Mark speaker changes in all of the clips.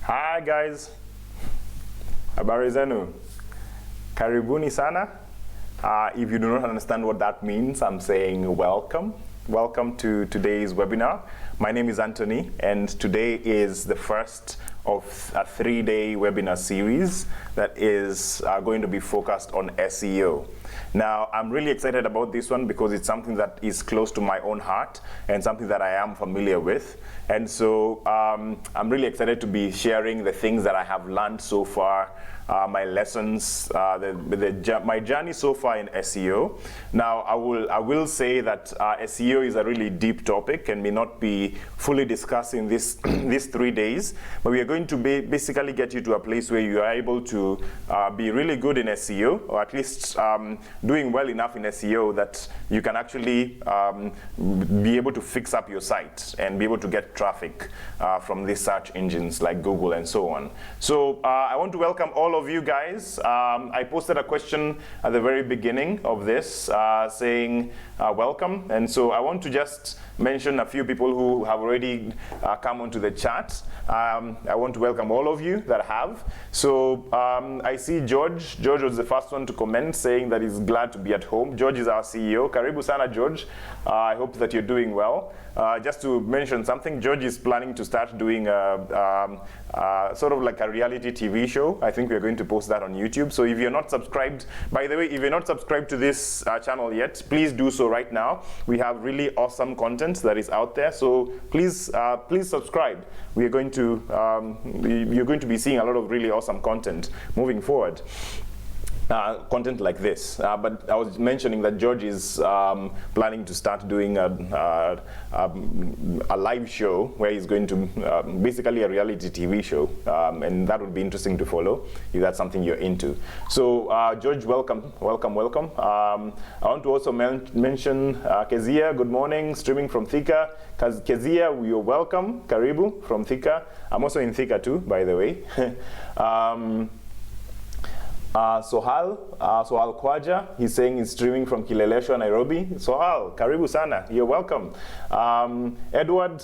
Speaker 1: Hi guys, habari zenu, karibuni sana. If you do not understand what that means, I'm saying welcome. Welcome to today's webinar. My name is Anthony, and today is the first of a 3-day webinar series that is going to be focused on SEO. Now, I'm really excited about this one because it's something that is close to my own heart and something that I am familiar with. And so I'm really excited to be sharing the things that I have learned so far, my lessons, my journey so far in SEO. Now, I will say that SEO is a really deep topic and may not be fully discussed in these 3 days, but we are going to basically get you to a place where you are able to be really good in SEO, or at least doing well enough in SEO that you can actually be able to fix up your site and be able to get traffic from these search engines like Google and so on. So I want to welcome all of you guys. I posted a question at the very beginning of this saying welcome, and so I want to just mention a few people who have already come onto the chat. I want to welcome all of you that have. So I see George. George was the first one to comment saying that he's glad to be at home. George is our CEO. Karibu sana, George. I hope that you're doing well. Just to mention something, George is planning to start doing sort of like a reality TV show. I think we're going to post that on YouTube. So if you're not subscribed, by the way, if you're not subscribed to this channel yet, please do so right now. We have really awesome content that is out there. So please, please subscribe. We are going to, you're going to be seeing a lot of really awesome content moving forward. Content like this, but I was mentioning that George is planning to start doing a live show where he's going to basically a reality TV show, and that would be interesting to follow if that's something you're into. So George, welcome. I want to also mention Kezia. Good morning, streaming from Thika. Kezia, you're welcome. Karibu from Thika. I'm also in Thika too, by the way. Sohal Kwaja, he's saying he's streaming from Kileleshwa, Nairobi. Sohal, karibu sana, you're welcome. Edward,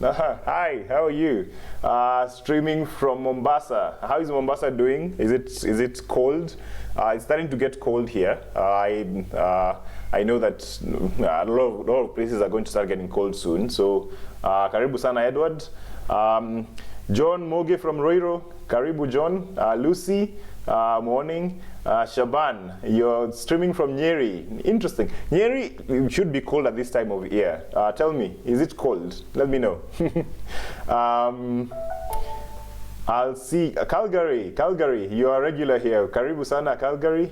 Speaker 1: hi, how are you? Streaming from Mombasa. How is Mombasa doing? Is it cold? It's starting to get cold here. I know that a lot of places are going to start getting cold soon. So karibu sana, Edward. John Moge from Roiro, karibu John. Lucy, morning. Shaban, you're streaming from Nyeri. Interesting. Nyeri should be cold at this time of year. Tell me, is it cold? Let me know. I'll see Calgary, you are regular here. Karibu sana, Calgary.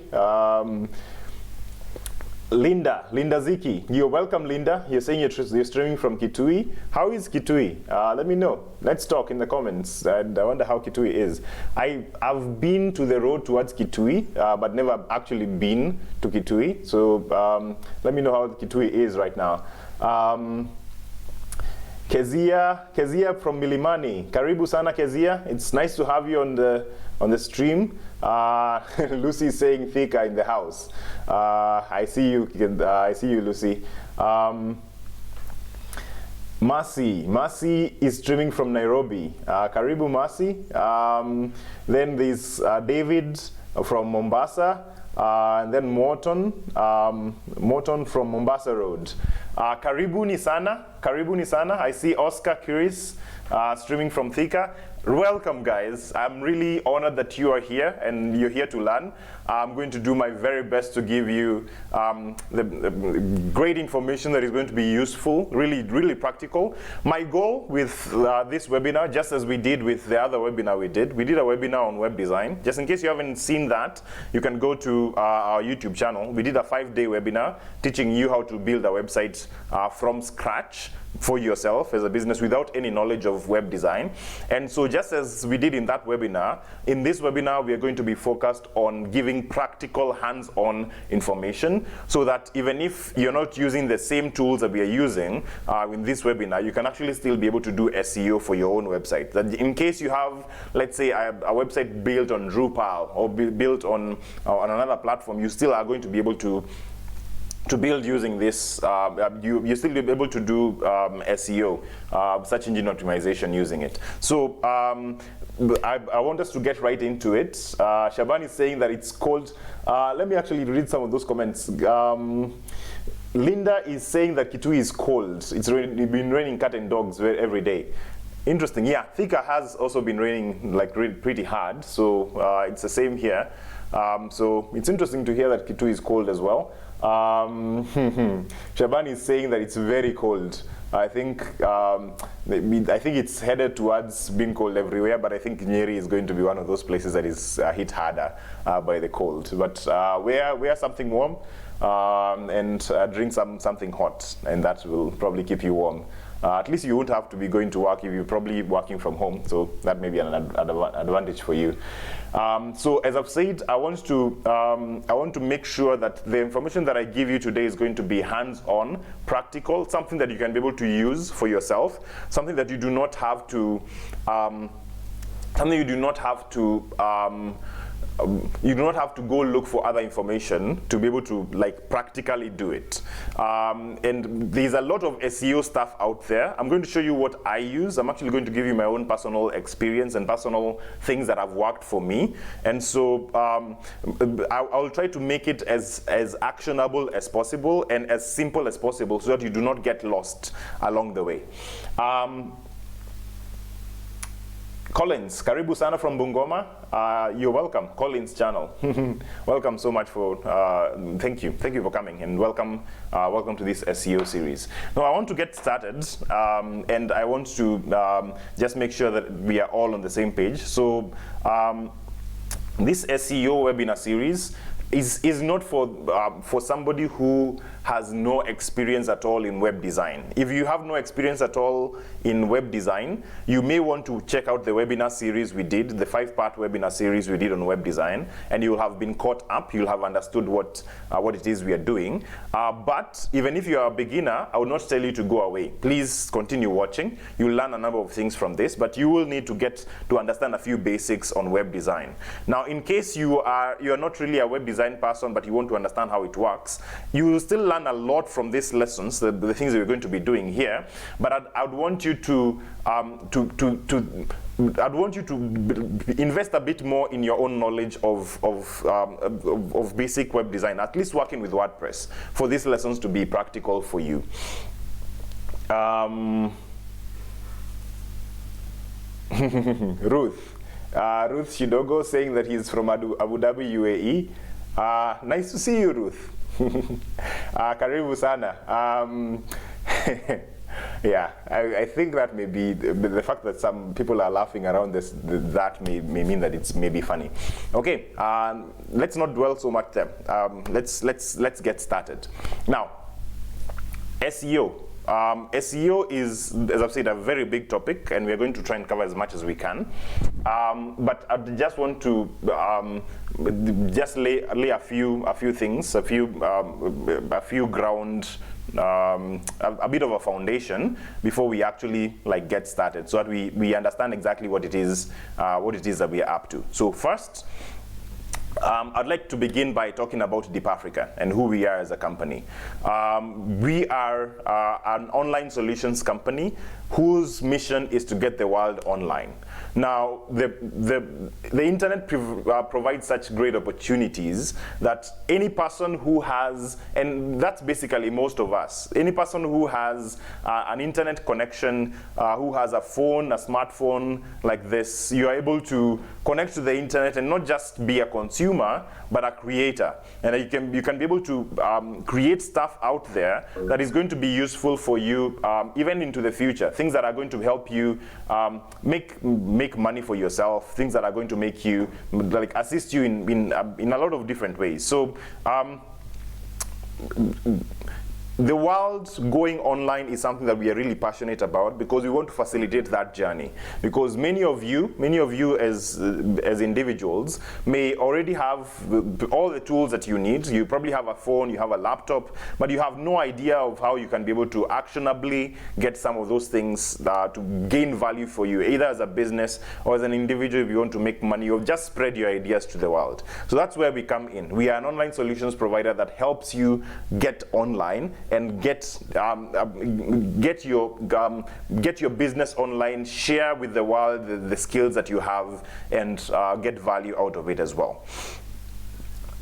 Speaker 1: Linda Ziki, you're welcome, Linda. You're saying you're streaming from Kitui. How is Kitui? Let me know. Let's talk in the comments. And I wonder how Kitui is. I've been to the road towards Kitui, but never actually been to Kitui. So let me know how Kitui is right now. Kezia from Milimani. Karibu sana, Kezia. It's nice to have you on the stream. Lucy is saying Thika in the house. I see you, Lucy. Mercy is streaming from Nairobi. Karibu, Mercy. Then there's David from Mombasa. And then Morton from Mombasa Road. Karibuni sana. I see Oscar Curis streaming from Thika. Welcome, guys. I'm really honored that you are here and you're here to learn. I'm going to do my very best to give you the great information that is going to be useful, really practical. My goal with this webinar, just as we did with the other webinar we did a webinar on web design. Just in case you haven't seen that, you can go to our YouTube channel. We did a 5-day webinar teaching you how to build a website from scratch for yourself as a business without any knowledge of web design. And so just as we did in that webinar, in this webinar we are going to be focused on giving practical hands-on information so that even if you're not using the same tools that we are using in this webinar, you can actually still be able to do SEO for your own website. That in case you have, let's say, a website built on Drupal or built on another platform, you still are going to be able to to build using this, you still be able to do SEO, search engine optimization using it. So I want us to get right into it. Shaban is saying that it's cold. Let me actually read some of those comments. Linda is saying that Kitui is cold. It's been raining cat and dogs every day. Interesting. Yeah, Thika has also been raining like pretty hard. So it's the same here. So it's interesting to hear that Kitui is cold as well. Shaban is saying that it's very cold. I think it's headed towards being cold everywhere, but I think Nyeri is going to be one of those places that is hit harder by the cold. But wear something warm and drink something hot, and that will probably keep you warm. At least you won't have to be going to work if you're probably working from home, so that may be an advantage for you. So as I've said, I want to make sure that the information that I give you today is going to be hands-on, practical, something that you can be able to use for yourself, something that you do not have to you do not have to go look for other information to be able to like practically do it. And there's a lot of SEO stuff out there. I'm going to show you what I use. I'm actually going to give you my own personal experience and personal things that have worked for me. And so I'll try to make it as actionable as possible and as simple as possible so that you do not get lost along the way. Collins, karibu sana from Bungoma. You're welcome, Collins channel. Welcome so much for, thank you for coming, and welcome to this SEO series. Now I want to get started, and I want to just make sure that we are all on the same page. So this SEO webinar series is not for somebody who has no experience at all in web design. If you have no experience at all in web design, you may want to check out the webinar series we did, the 5-part webinar series we did on web design, and you'll have been caught up, you'll have understood what it is we are doing. But even if you are a beginner, I would not tell you to go away. Please continue watching. You'll learn a number of things from this, but you will need to get to understand a few basics on web design. Now, in case you are not really a web design person, but you want to understand how it works, you will still learn a lot from these lessons, the things that we're going to be doing here. But I'd want you to invest a bit more in your own knowledge of basic web design, at least working with WordPress, for these lessons to be practical for you. Ruth Shidogo saying that he's from Abu Dhabi, UAE. Nice to see you, Ruth. Karibu sana. Yeah, I think that may be the fact that some people are laughing around this. That may mean that it's maybe funny. Okay, let's not dwell so much there. Let's get started. Now, SEO. SEO is, as I've said, a very big topic, and we're going to try and cover as much as we can. But I just want to just lay a few things, a few ground, a bit of a foundation before we actually like get started, so that we understand exactly what it is that we are up to. So first, I'd like to begin by talking about Deep Africa and who we are as a company. We are an online solutions company whose mission is to get the world online. Now, the internet provides such great opportunities that any person who has, and that's basically most of us, any person who has an internet connection, who has a phone, a smartphone like this, you are able to connect to the internet and not just be a consumer, but a creator. And you can be able to create stuff out there that is going to be useful for you even into the future. Things that are going to help you make money for yourself. Things that are going to make you, like, assist you in a lot of different ways. So the world going online is something that we are really passionate about, because we want to facilitate that journey. Because many of you as individuals may already have all the tools that you need. You probably have a phone, you have a laptop, but you have no idea of how you can be able to actionably get some of those things to gain value for you, either as a business or as an individual. If you want to make money, or just spread your ideas to the world. So that's where we come in. We are an online solutions provider that helps you get online and get your business online, share with the world the skills that you have, and get value out of it as well.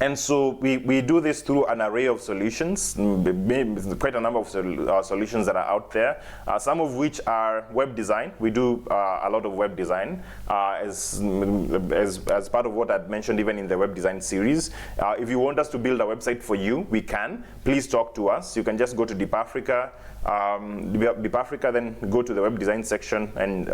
Speaker 1: And so we do this through an array of solutions, quite a number of solutions that are out there, some of which are web design. We do a lot of web design as part of what I'd mentioned even in the web design series. If you want us to build a website for you, we can. Please talk to us. You can just go to Deep Africa, then go to the web design section and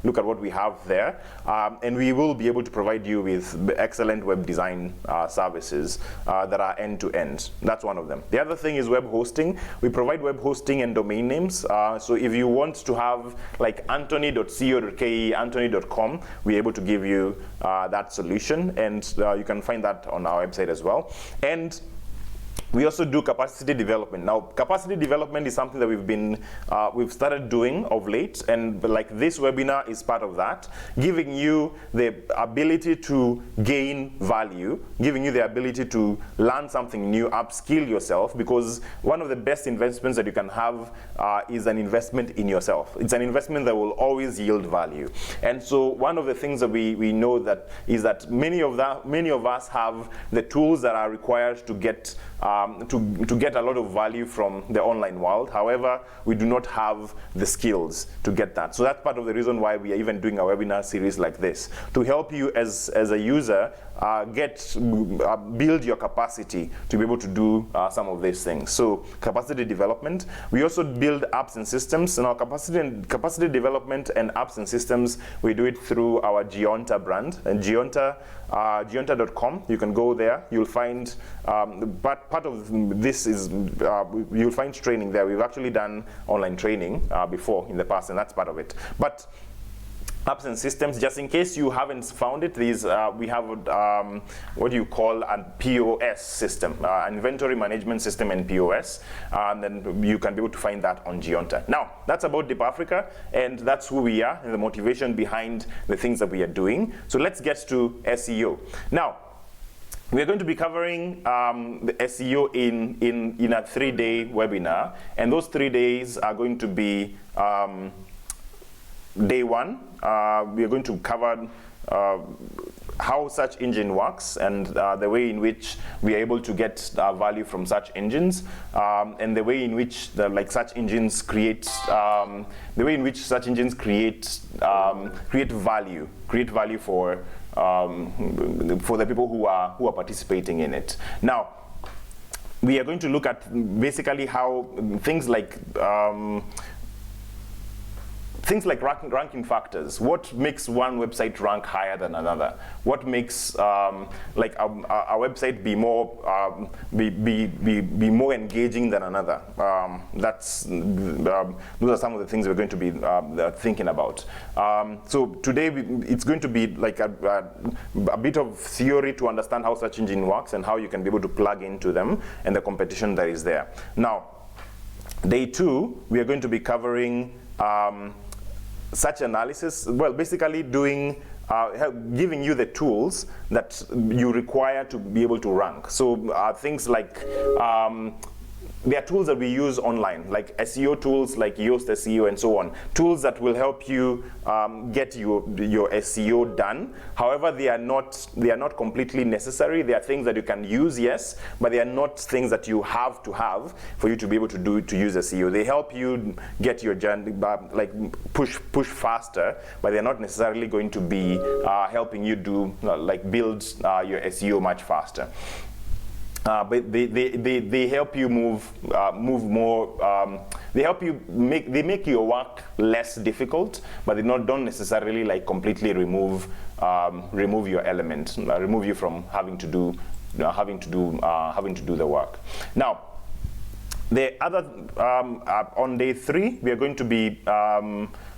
Speaker 1: look at what we have there. And we will be able to provide you with excellent web design services that are end-to-end. That's one of them. The other thing is web hosting. We provide web hosting and domain names. So if you want to have like anthony.co.ke, anthony.com, we're able to give you that solution, and you can find that on our website as well. And we also do capacity development. Now, capacity development is something that we've started doing of late, and like this webinar is part of that, giving you the ability to gain value, giving you the ability to learn something new, upskill yourself, because one of the best investments that you can have is an investment in yourself. It's an investment that will always yield value. And so one of the things that we know that is that many of us have the tools that are required to get to get a lot of value from the online world. However, we do not have the skills to get that. So that's part of the reason why we are even doing a webinar series like this, to help you as a user build your capacity to be able to do some of these things. So capacity development. We also build apps and systems. And our capacity development and apps and systems, we do it through our Gionta brand. And Gionta.com, you can go there. You'll find part of this is you'll find training there. We've actually done online training before in the past, and that's part of it. But apps and systems, just in case you haven't found it, we have what you call a POS system, inventory management system and POS, and then you can be able to find that on Gionta. Now, that's about Deep Africa, and that's who we are and the motivation behind the things that we are doing. So let's get to SEO. Now, we're going to be covering the SEO in a 3-day webinar, and those 3 days are going to be day one. We are going to cover how search engine works, and the way in which we are able to get value from search engines, and the way in which search engines create value for the people who are participating in it. Now, we are going to look at basically how things like ranking factors. What makes one website rank higher than another? What makes a website be more engaging than another? Those are some of the things we're going to be thinking about. So today it's going to be like a bit of theory to understand how search engine works and how you can be able to plug into them and the competition that is there. Now, day two, we are going to be covering search analysis. Well, basically giving you the tools that you require to be able to rank. So things like there are tools that we use online, like SEO tools, like Yoast SEO and so on. Tools that will help you get your SEO done. However, they are not completely necessary. They are things that you can use, yes, but they are not things that you have to have for you to be able to use SEO. They help you get your journey, push faster, but they're not necessarily going to be helping you build your SEO much faster. But they help you move more. They make your work less difficult, but they don't necessarily completely remove your element, remove you from having to do the work. Now, The other, on day 3, we're going to be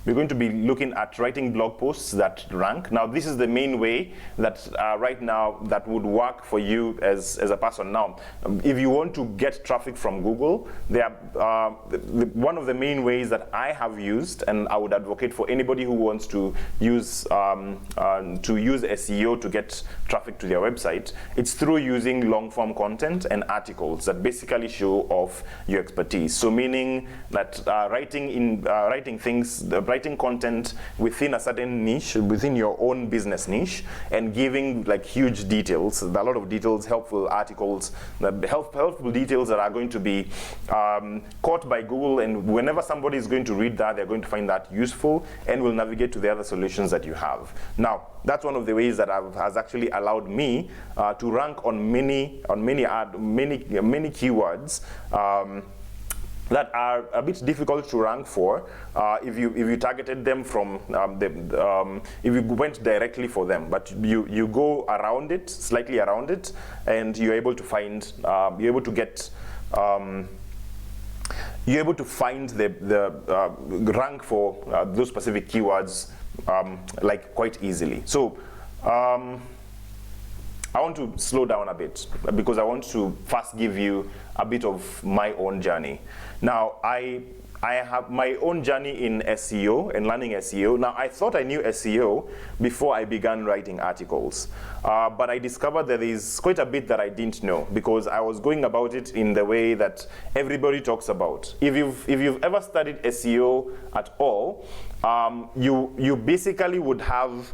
Speaker 1: looking at writing blog posts that rank. Now, this is the main way that right now that would work for you as a person. Now, if you want to get traffic from Google, there are, one of the main ways that I have used, and I would advocate for anybody who wants to use SEO to get traffic to their website, it's through using long-form content and articles that basically show off your expertise. So meaning that writing content within a certain niche, within your own business niche, and giving like huge details, a lot of details, helpful articles, helpful details that are going to be caught by Google, and whenever somebody is going to read that, they're going to find that useful and will navigate to the other solutions that you have. Now, that's one of the ways that has actually allowed me to rank on many keywords that are a bit difficult to rank for if you targeted them from if you went directly for them, but you go around it, slightly around it, and you're able to find you're able to find the rank for those specific keywords like quite easily. So I want to slow down a bit because I want to first give you a bit of my own journey. Now, I have my own journey in SEO and learning SEO. Now, I thought I knew SEO before I began writing articles, but I discovered that there is quite a bit that I didn't know because I was going about it in the way that everybody talks about. If you've ever studied SEO at all, you basically would have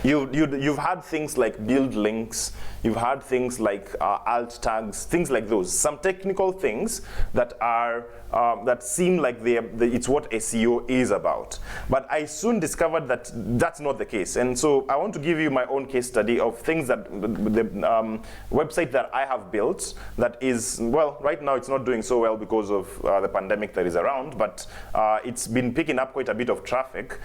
Speaker 1: you've had things like build links, you've had things like alt tags, things like those. Some technical things that are that seem like it's what SEO is about. But I soon discovered that that's not the case. And so I want to give you my own case study of things that the website that I have built that is, well, right now it's not doing so well because of the pandemic that is around, but it's been picking up quite a bit of traffic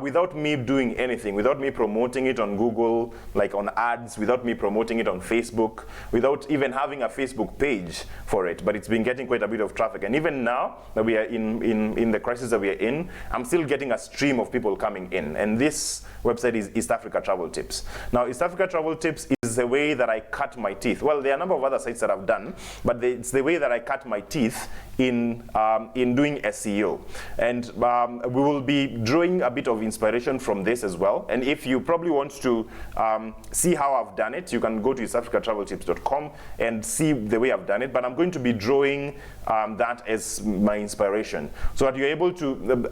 Speaker 1: without me doing anything, without me promoting it on Google, like on ads, without me promoting it on Facebook, without even having a Facebook page for it, but it's been getting quite a bit of traffic. And even now that we are in the crisis that we are in, I'm still getting a stream of people coming in. And this website is East Africa Travel Tips. Now, East Africa Travel Tips is the way that I cut my teeth. Well, there are a number of other sites that I've done, but it's the way that I cut my teeth in doing SEO. And we will be drawing a bit of inspiration from this as well. And if you probably want to see how I've done it, you can go to eastafricatraveltips.com and see the way I've done it. But I'm going to be drawing that as my inspiration, so that you're able to,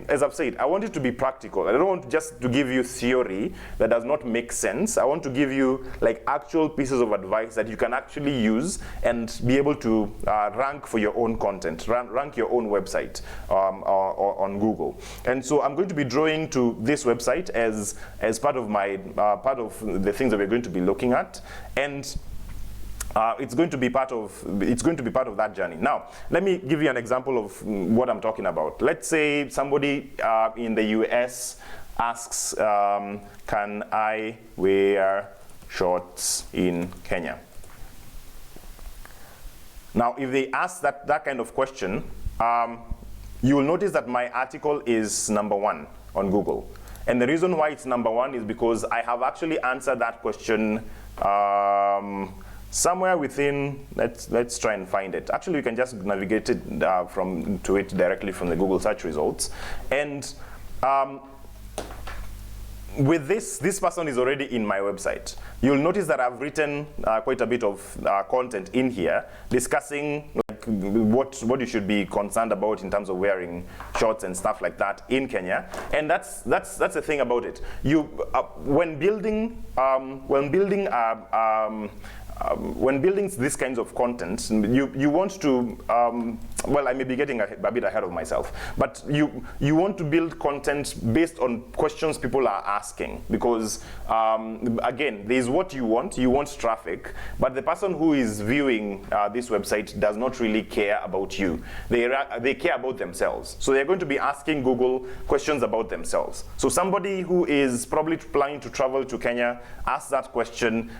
Speaker 1: as I've said, I want it to be practical. I don't want just to give you theory that does not make sense. I want to give you like actual pieces of advice that you can actually use and be able to rank for your own content, rank your own website on Google. And so I'm going to be drawing to this website as part of my part of the things that we're going to be looking at, and it's going to be part of that journey. Now, let me give you an example of what I'm talking about. Let's say somebody in the US asks, can I wear shorts in Kenya? Now, if they ask that kind of question, you will notice that my article is #1 on Google. And the reason why it's #1 is because I have actually answered that question somewhere within, let's try and find it. Actually, you can just navigate it to it directly from the Google search results. And with this person is already in my website. You'll notice that I've written quite a bit of content in here discussing like what you should be concerned about in terms of wearing shorts and stuff like that in Kenya. And that's the thing about it. You when building these kinds of content, you want to, well, I may be getting a bit ahead of myself, but you want to build content based on questions people are asking, because again, there's what you want traffic, but the person who is viewing this website does not really care about you. They care about themselves. So they're going to be asking Google questions about themselves. So somebody who is probably planning to travel to Kenya asks that question,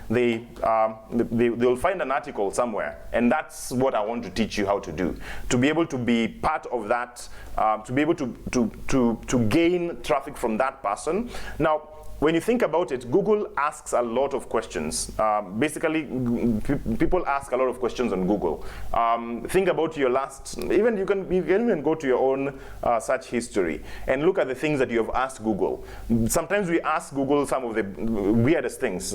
Speaker 1: they'll find an article somewhere, and that's what I want to teach you how to do. To be able to be part of that, to be able to gain traffic from that person. Now, when you think about it, Google asks a lot of questions. Basically, people ask a lot of questions on Google. Think about your last, you can even go to your own search history and look at the things that you have asked Google. Sometimes we ask Google some of the weirdest things,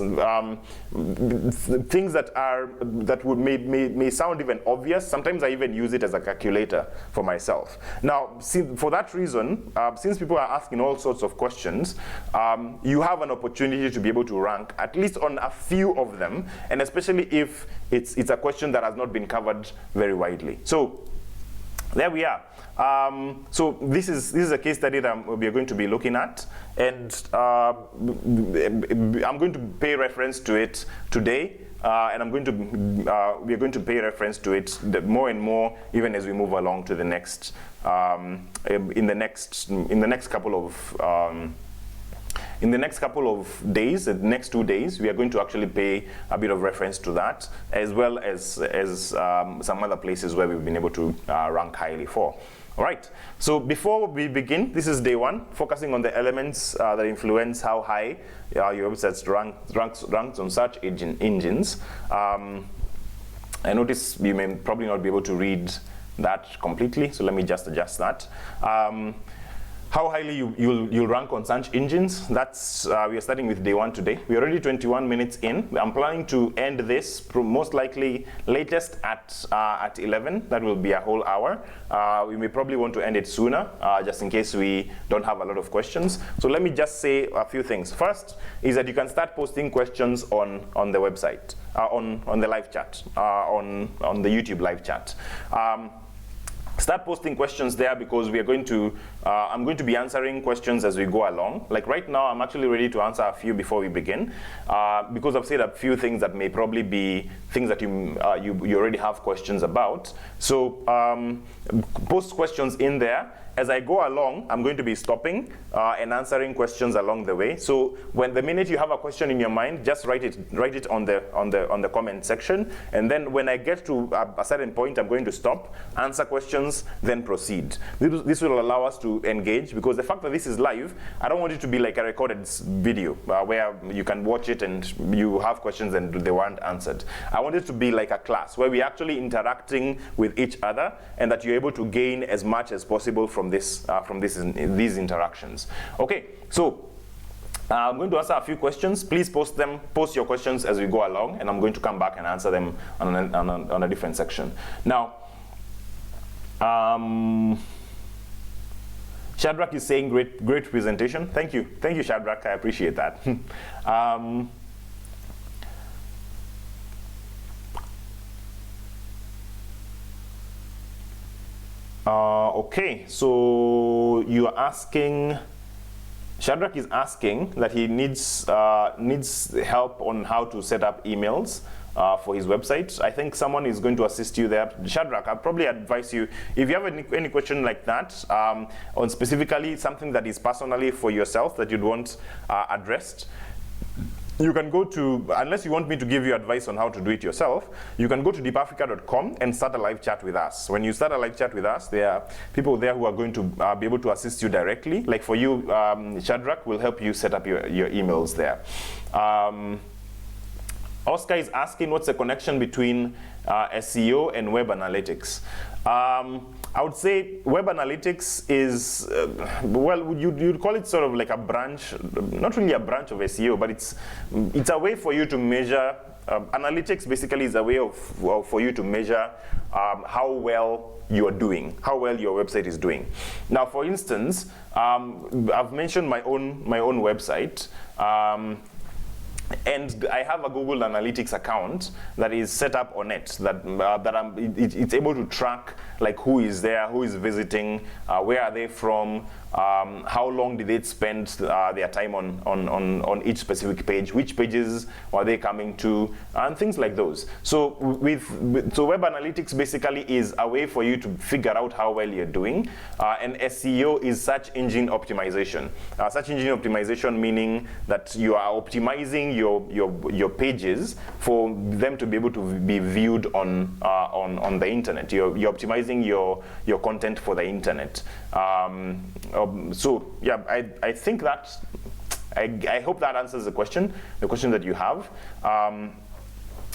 Speaker 1: things that may sound even obvious. Sometimes I even use it as a calculator for myself. Now, for that reason, since people are asking all sorts of questions, you have an opportunity to be able to rank at least on a few of them, and especially if it's a question that has not been covered very widely. So there we are. So this is a case study that we are going to be looking at, and I'm going to pay reference to it today. And we are going to pay reference to it more and more, even as we move along to the next, in the next couple of days, the next 2 days, we are going to actually pay a bit of reference to that, as well as some other places where we've been able to rank highly for. All right, so before we begin, this is day one, focusing on the elements that influence how high your website ranks on search engines. I notice you may probably not be able to read that completely, so let me just adjust that. How highly you'll rank on search engines, that's, we are starting with day one today. We're already 21 minutes in. I'm planning to end this most likely latest at 11. That will be a whole hour. We may probably want to end it sooner, just in case we don't have a lot of questions. So let me just say a few things. First is that you can start posting questions on the website, on the live chat, on the YouTube live chat. Start posting questions there, because we are going to, I'm going to be answering questions as we go along. Like right now, I'm actually ready to answer a few before we begin, because I've said a few things that may probably be things that you already have questions about. So post questions in there. As I go along, I'm going to be stopping and answering questions along the way. So the minute you have a question in your mind, just write it on the comment section, and then when I get to a certain point, I'm going to stop, answer questions, then proceed. This will allow us to engage, because the fact that this is live, I don't want it to be like a recorded video where you can watch it and you have questions and they weren't answered. I want it to be like a class where we're actually interacting with each other, and that you're able to gain as much as possible from these interactions. Okay, so I'm going to answer a few questions. Please post your questions as we go along, and I'm going to come back and answer them on a different section. Now, Shadrach is saying great presentation. Thank you, Shadrach. I appreciate that. Okay, so you are asking, Shadrach is asking that he needs help on how to set up emails for his website. I think someone is going to assist you there. Shadrach, I'll probably advise you, if you have any question like that, on specifically something that is personally for yourself that you'd want addressed, you can go to, unless you want me to give you advice on how to do it yourself, you can go to deepafrica.com and start a live chat with us. When you start a live chat with us, there are people there who are going to be able to assist you directly. Like for you, Shadrach will help you set up your emails there. Oscar is asking, what's the connection between SEO and web analytics? I would say web analytics is, well, you'd call it sort of like a branch, not really a branch of SEO, but it's a way for you to measure, analytics basically is a way for you to measure how well you are doing, how well your website is doing. Now, for instance, I've mentioned my own website, and I have a Google Analytics account that is set up on it, it's able to track like who is there, who is visiting, where are they from, how long did they spend their time on each specific page, which pages are they coming to, and things like those. So so web analytics basically is a way for you to figure out how well you're doing, and SEO is search engine optimization. Search engine optimization meaning that you are optimizing your pages for them to be able to be viewed on the internet. You're optimizing your content for the internet. So yeah, I think that I hope that answers the question that you have.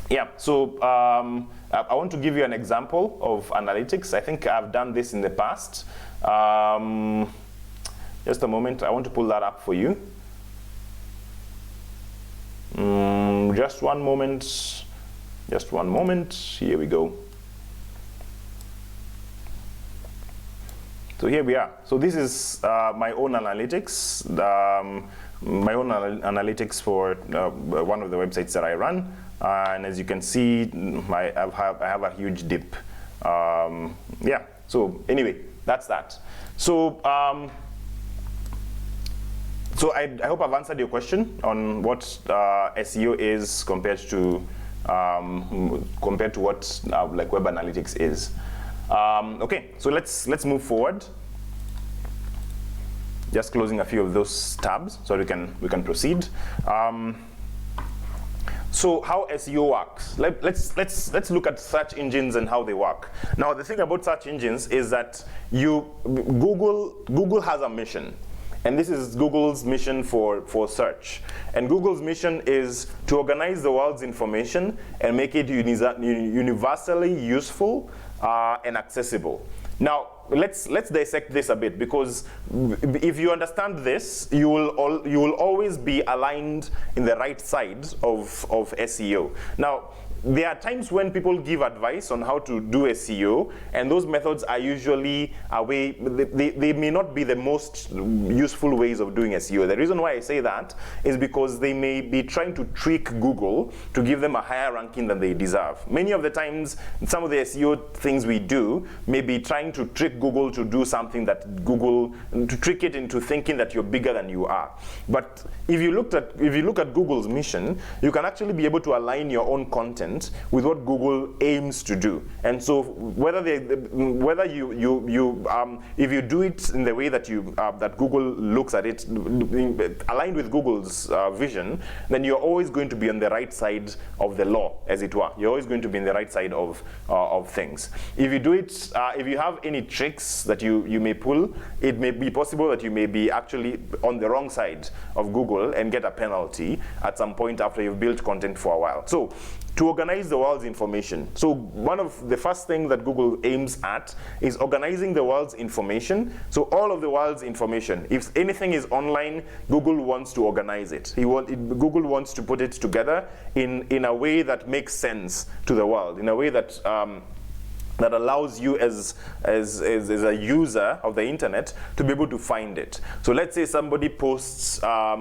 Speaker 1: Yeah, so I want to give you an example of analytics. I think I've done this in the past. Just a moment, I want to pull that up for you. Just one moment. Here we go. So here we are. So this is my own analytics. Analytics for one of the websites that I run. And as you can see, I have a huge dip. Yeah, so anyway, that's that. So, so I hope I've answered your question on what SEO is compared to what like web analytics is. Okay, so let's move forward. Just closing a few of those tabs so we can proceed. So how SEO works? Let's look at search engines and how they work. Now the thing about search engines is that Google has a mission, and this is Google's mission for search. And Google's mission is to organize the world's information and make it universally useful and accessible. Now let's dissect this a bit, because if you understand this, you will always be aligned in the right side of SEO. Now, there are times when people give advice on how to do SEO, and those methods are usually they may not be the most useful ways of doing SEO. The reason why I say that is because they may be trying to trick Google to give them a higher ranking than they deserve. Many of the times, some of the SEO things we do may be trying to trick Google to do something to trick it into thinking that you're bigger than you are. But if you look at Google's mission, you can actually be able to align your own content with what Google aims to do. And so if you do it in the way that that Google looks at it, aligned with Google's vision, then you're always going to be on the right side of the law, as it were. You're always going to be in the right side of things. If you do it, if you have any tricks that you may pull, it may be possible that you may be actually on the wrong side of Google and get a penalty at some point after you've built content for a while. So, to organize the world's information. So one of the first things that Google aims at is organizing the world's information. So all of the world's information, if anything is online, Google wants to organize it. Google wants to put it together in a way that makes sense to the world, in a way that that allows you as a user of the internet to be able to find it. So let's say somebody posts a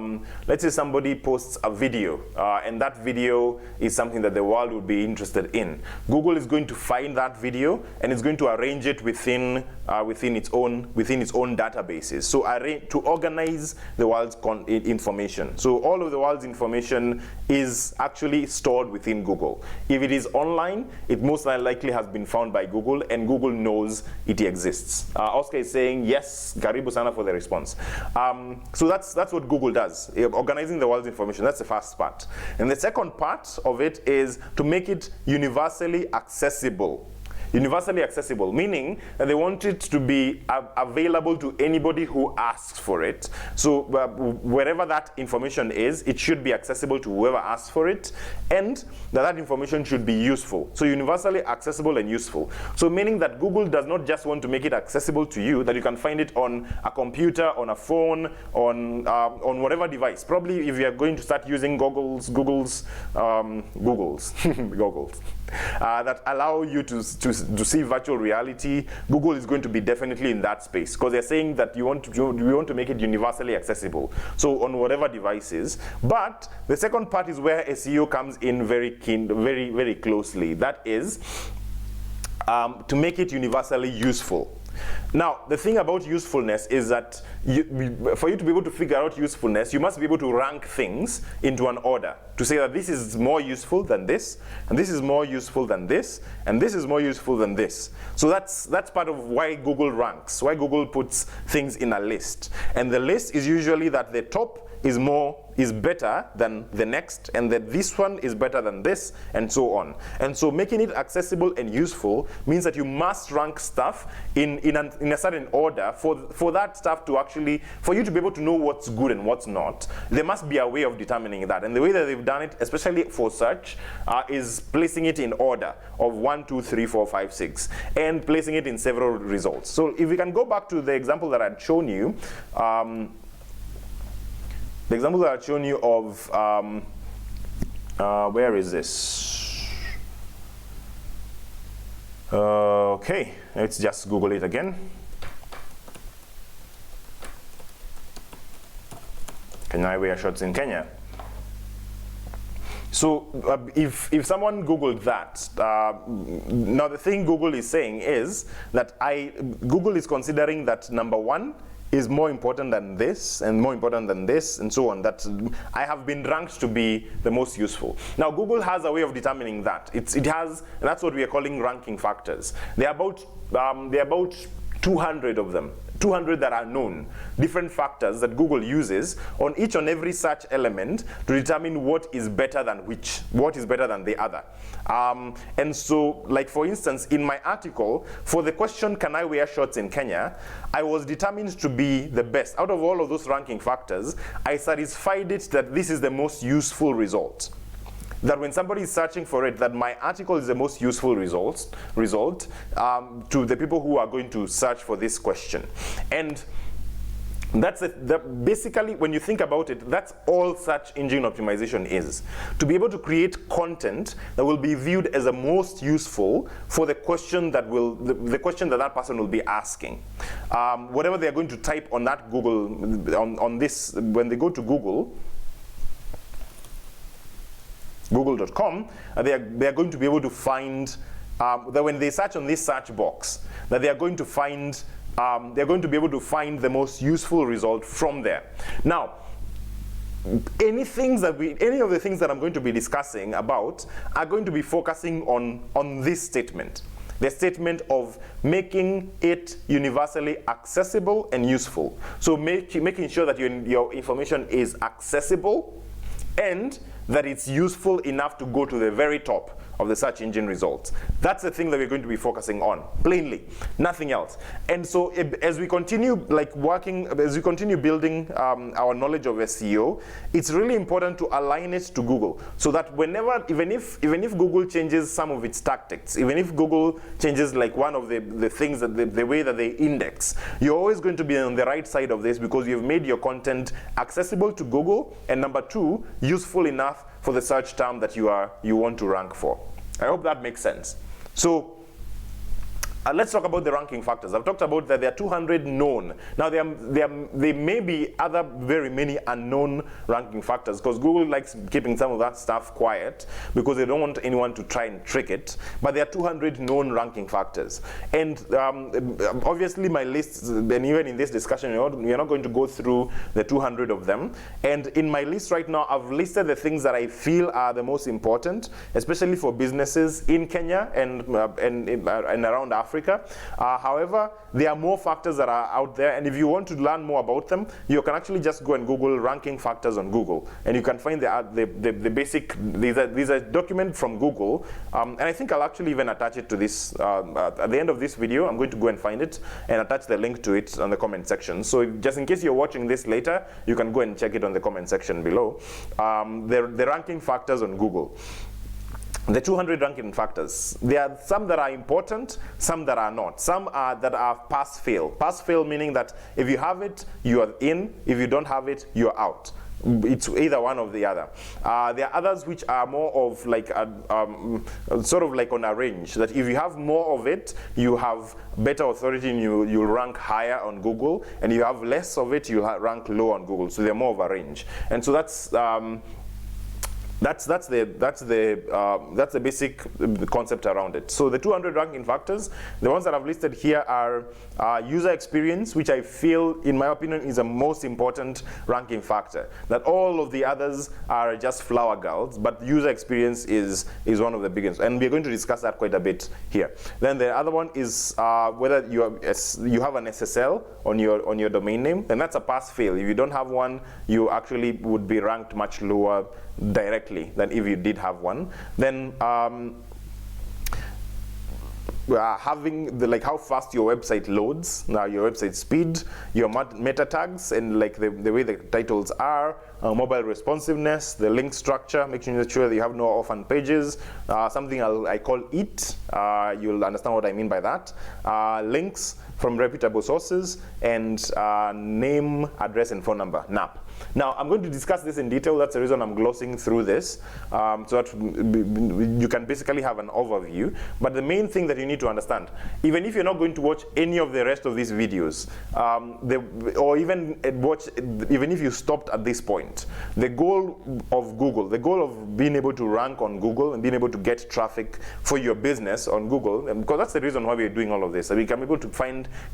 Speaker 1: video, and that video is something that the world would be interested in. Google is going to find that video, and it's going to arrange it within its own databases. So to organize the world's information. So all of the world's information is actually stored within Google. If it is online, it most likely has been found by Google, and Google knows it exists. Oscar is saying yes, karibu sana for the response. So that's what Google does, organizing the world's information. That's the first part. And the second part of it is to make it universally accessible. Universally accessible, meaning that they want it to be available to anybody who asks for it. So wherever that information is, it should be accessible to whoever asks for it, and that information should be useful. So universally accessible and useful. So meaning that Google does not just want to make it accessible to you, that you can find it on a computer, on a phone, on whatever device. Probably if you are going to start using goggles that allow you to see virtual reality, Google is going to be definitely in that space, because they're saying that we want to make it universally accessible. So on whatever devices. But the second part is where SEO comes in very closely. That is to make it universally useful. Now, the thing about usefulness is that for you to be able to figure out usefulness, you must be able to rank things into an order. To say that this is more useful than this, and this is more useful than this, and this is more useful than this. So that's part of why Google ranks, why Google puts things in a list. And the list is usually that the top is better than the next, and that this one is better than this, and so on. And so making it accessible and useful means that you must rank stuff in a certain order for that stuff to actually, for you to be able to know what's good and what's not. There must be a way of determining that, and the way that they've done it, especially for search, is placing it in order of 1, 2, 3, 4, 5, 6, and placing it in several results. So if we can go back to the example that I'd shown you, the example that I've shown you of, where is this? Okay, let's just Google it again. Can I wear shorts in Kenya? So if someone Googled that, now the thing Google is saying is that Google is considering that number 1 is more important than this, and more important than this, and so on, that I have been ranked to be the most useful. Now Google has a way of determining that. It has, and that's what we are calling ranking factors. There are about 200 of them, 200 that are known, different factors that Google uses on each and every search element to determine what is better than which, what is better than the other. And so, like for instance, in my article, for the question, can I wear shorts in Kenya, I was determined to be the best. Out of all of those ranking factors, I satisfied it that this is the most useful result. That when somebody is searching for it, that my article is the most useful result to the people who are going to search for this question. And that's basically, when you think about it, that's all search engine optimization is. To be able to create content that will be viewed as the most useful for the question that the question that person will be asking. Whatever they are going to type on that Google, on this, when they go to Google.com, they are going to be able to find that when they search on this search box, that they are going to find they're going to be able to find the most useful result from there. Now, any of the things that I'm going to be discussing about are going to be focusing on this statement. The statement of making it universally accessible and useful. So making sure that your information is accessible and that it's useful enough to go to the very top of the search engine results. That's the thing that we're going to be focusing on, plainly, nothing else. And so as we continue as we continue building our knowledge of SEO, it's really important to align it to Google, so that even if Google changes some of its tactics, even if Google changes like one of the things, that the way that they index, you're always going to be on the right side of this, because you've made your content accessible to Google, and number 2, useful enough for the search term that you want to rank for. I hope that makes sense. So let's talk about the ranking factors. I've talked about that there are 200 known. Now there may be other very many unknown ranking factors, because Google likes keeping some of that stuff quiet because they don't want anyone to try and trick it. But there are 200 known ranking factors. And obviously my list, and even in this discussion, we're not going to go through the 200 of them. And in my list right now, I've listed the things that I feel are the most important, especially for businesses in Kenya and around Africa. However, there are more factors that are out there, and if you want to learn more about them, you can actually just go and Google ranking factors on Google, and you can find the basic. These are document from Google, and I think I'll actually even attach it to this at the end of this video. I'm going to go and find it and attach the link to it on the comment section. So just in case you're watching this later, you can go and check it on the comment section below. The ranking factors on Google. The 200 ranking factors. There are some that are important, some that are not. Some are that are pass-fail. Pass-fail meaning that if you have it, you are in. If you don't have it, you're out. It's either one or the other. There are others which are more of like sort of like on a range, that if you have more of it, you have better authority and you'll rank higher on Google, and you have less of it, you'll rank low on Google. So they're more of a range. And so that's That's the basic concept around it. So the 200 ranking factors, the ones that I've listed here are user experience, which I feel, in my opinion, is the most important ranking factor. That all of the others are just flower girls, but user experience is one of the biggest, and we're going to discuss that quite a bit here. Then the other one is whether you have an SSL on your domain name, and that's a pass-fail. If you don't have one, you actually would be ranked much lower directly than if you did have one. Then having how fast your website loads, your website speed, your meta tags, and like the way the titles are, mobile responsiveness, the link structure, making sure that you have no orphan pages, something I call EAT, you'll understand what I mean by that, links from reputable sources, and name, address, and phone number, NAP. Now, I'm going to discuss this in detail. That's the reason I'm glossing through this, so that you can basically have an overview. But the main thing that you need to understand, even if you're not going to watch any of the rest of these videos, or even if you stopped at this point, the goal of Google, the goal of being able to rank on Google and being able to get traffic for your business on Google, because that's the reason why we're doing all of this, so we can be able to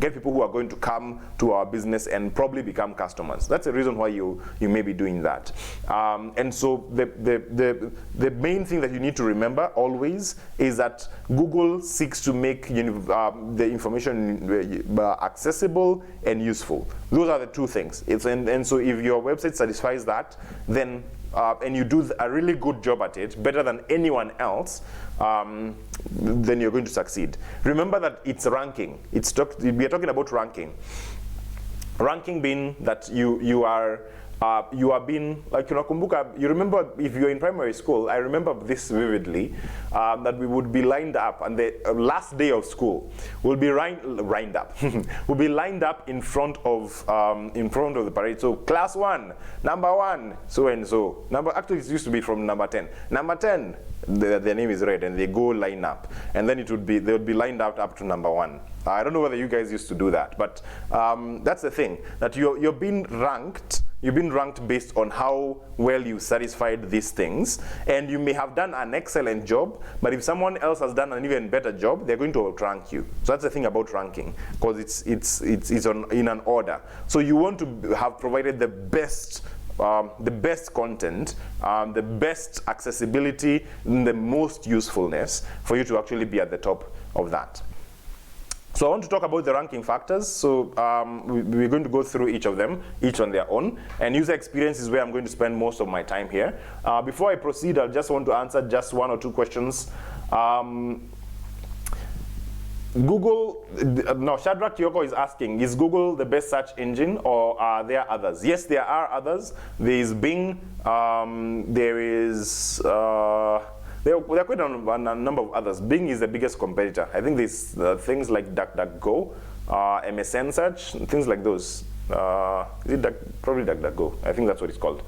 Speaker 1: get people who are going to come to our business and probably become customers. That's the reason why you may be doing that. And so the main thing that you need to remember always is that Google seeks to make the information accessible and useful. Those are the two things. And so if your website satisfies that, then and you do a really good job at it, better than anyone else, then you're going to succeed. Remember that it's ranking. We are talking about ranking. Ranking being that you are being, like, you remember if you're in primary school, I remember this vividly, that we would be lined up, and the last day of school, we'll be lined up. We'll be lined up in front of the parade. So class 1, number 1, so and so. Actually, it used to be from number 10. Number 10, their name is read, and they go line up, and then they would be lined up to number 1. I don't know whether you guys used to do that, but that's the thing, that you're being ranked. You've been ranked based on how well you satisfied these things, and you may have done an excellent job, but if someone else has done an even better job, they're going to outrank you. So that's the thing about ranking, because it's in an order. So you want to have provided the best content, the best accessibility, and the most usefulness for you to actually be at the top of that. So I want to talk about the ranking factors. So we're going to go through each of them, each on their own. And user experience is where I'm going to spend most of my time here. Before I proceed, I just want to answer just 1 or 2 questions. Google, no, Shadrach Yoko is asking, is Google the best search engine, or are there others? Yes, there are others. There is Bing, there is... There are quite a number of others. Bing is the biggest competitor. I think there's things like DuckDuckGo, MSN Search, things like those. Is it probably DuckDuckGo? I think that's what it's called.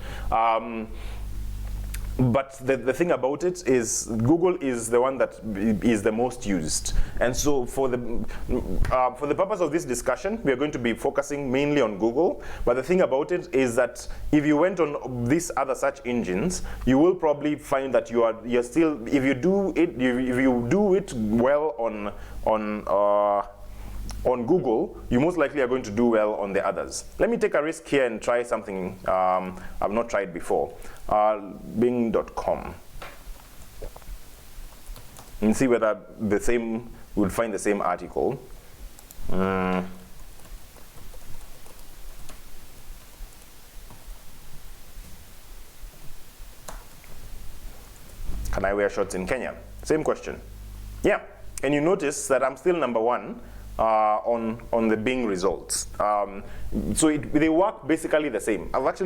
Speaker 1: But the thing about it is Google is the one that is the most used. And so for the purpose of this discussion, we are going to be focusing mainly on Google. But the thing about it is that if you went on these other search engines, you will probably find that you're still, if you do it well on Google, you most likely are going to do well on the others. Let me take a risk here and try something I've not tried before. Bing.com. And see whether we'll find the same article. Can I wear shorts in Kenya? Same question. Yeah, and you notice that I'm still number 1 on the Bing results. So they work basically the same. I've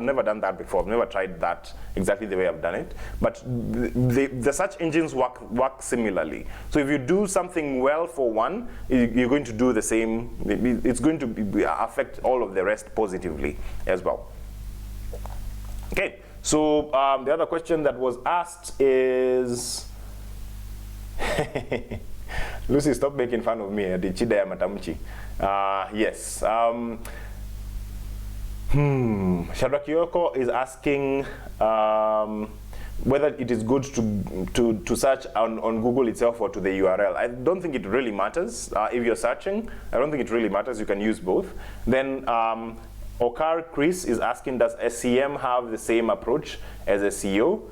Speaker 1: never done that before. I've never tried that exactly the way I've done it. But the search engines work similarly. So if you do something well for one, you're going to do the same. It's going to affect all of the rest positively as well. Okay. So the other question that was asked is. Lucy, stop making fun of me. Yes. Shadrach Yoko is asking whether it is good to search on Google itself or to the URL. I don't think it really matters. If you're searching, I don't think it really matters. You can use both. Then Okar Chris is asking, does SEM have the same approach as SEO?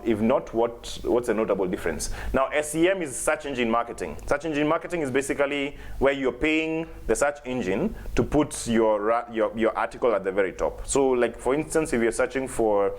Speaker 1: If not, what's a notable difference? Now, SEM is search engine marketing. Search engine marketing is basically where you're paying the search engine to put your article at the very top. So, like for instance, if you're searching for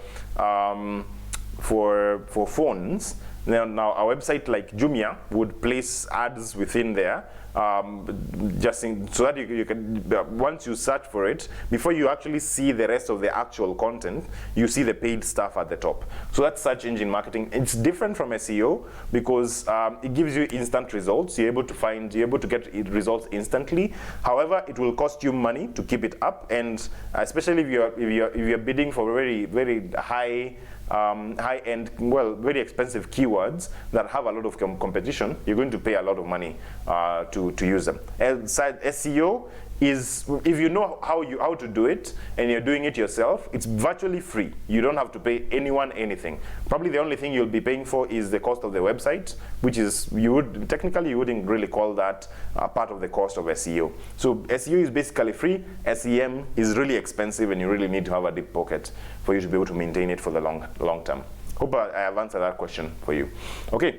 Speaker 1: phones, now a website like Jumia would place ads within there. So that you can, once you search for it, before you actually see the rest of the actual content, you see the paid stuff at the top. So that's search engine marketing. It's different from SEO because it gives you instant results. You're able to get results instantly. However, it will cost you money to keep it up, and especially if you're bidding for very, very high-end, well, very expensive keywords that have a lot of competition, you're going to pay a lot of money to use them. SEO is, if you know how to do it and you're doing it yourself, it's virtually free. You don't have to pay anyone anything. Probably the only thing you'll be paying for is the cost of the website, which is, technically you wouldn't really call that part of the cost of SEO. So SEO is basically free. SEM is really expensive, and you really need to have a deep pocket for you to be able to maintain it for the long term. Hope I have answered that question for you. Okay.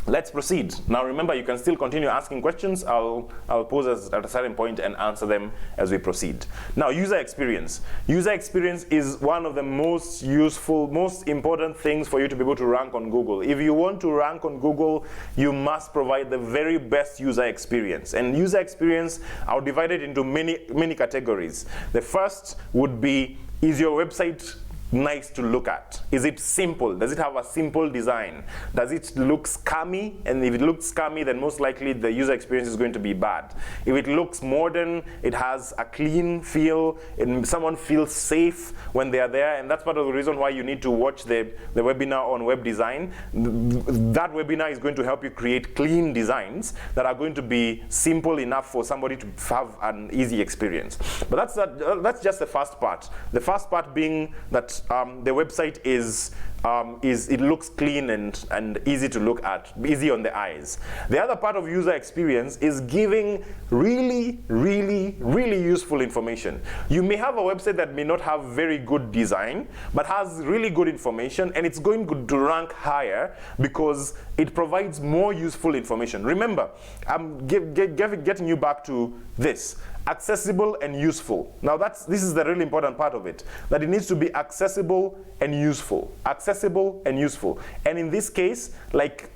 Speaker 1: Let's proceed. Now remember, you can still continue asking questions. I'll pause at a certain point and answer them as we proceed. Now, user experience. User experience is one of the most useful, most important things for you to be able to rank on Google. If you want to rank on Google, you must provide the very best user experience. And user experience, I'll divide it into many categories. The first would be, is your website nice to look at? Is it simple? Does it have a simple design? Does it look scammy? And if it looks scammy, then most likely the user experience is going to be bad. If it looks modern, it has a clean feel, and someone feels safe when they are there, and that's part of the reason why you need to watch the webinar on web design. That webinar is going to help you create clean designs that are going to be simple enough for somebody to have an easy experience. But that's just the first part. The first part being that the website it looks clean and easy to look at, easy on the eyes. The other part of user experience is giving really, really, really useful information. You may have a website that may not have very good design, but has really good information, and it's going to rank higher because it provides more useful information. Remember, I'm getting you back to this. Accessible and useful. Now this is the really important part of it, that it needs to be accessible and useful. Accessible and useful. And in this case, like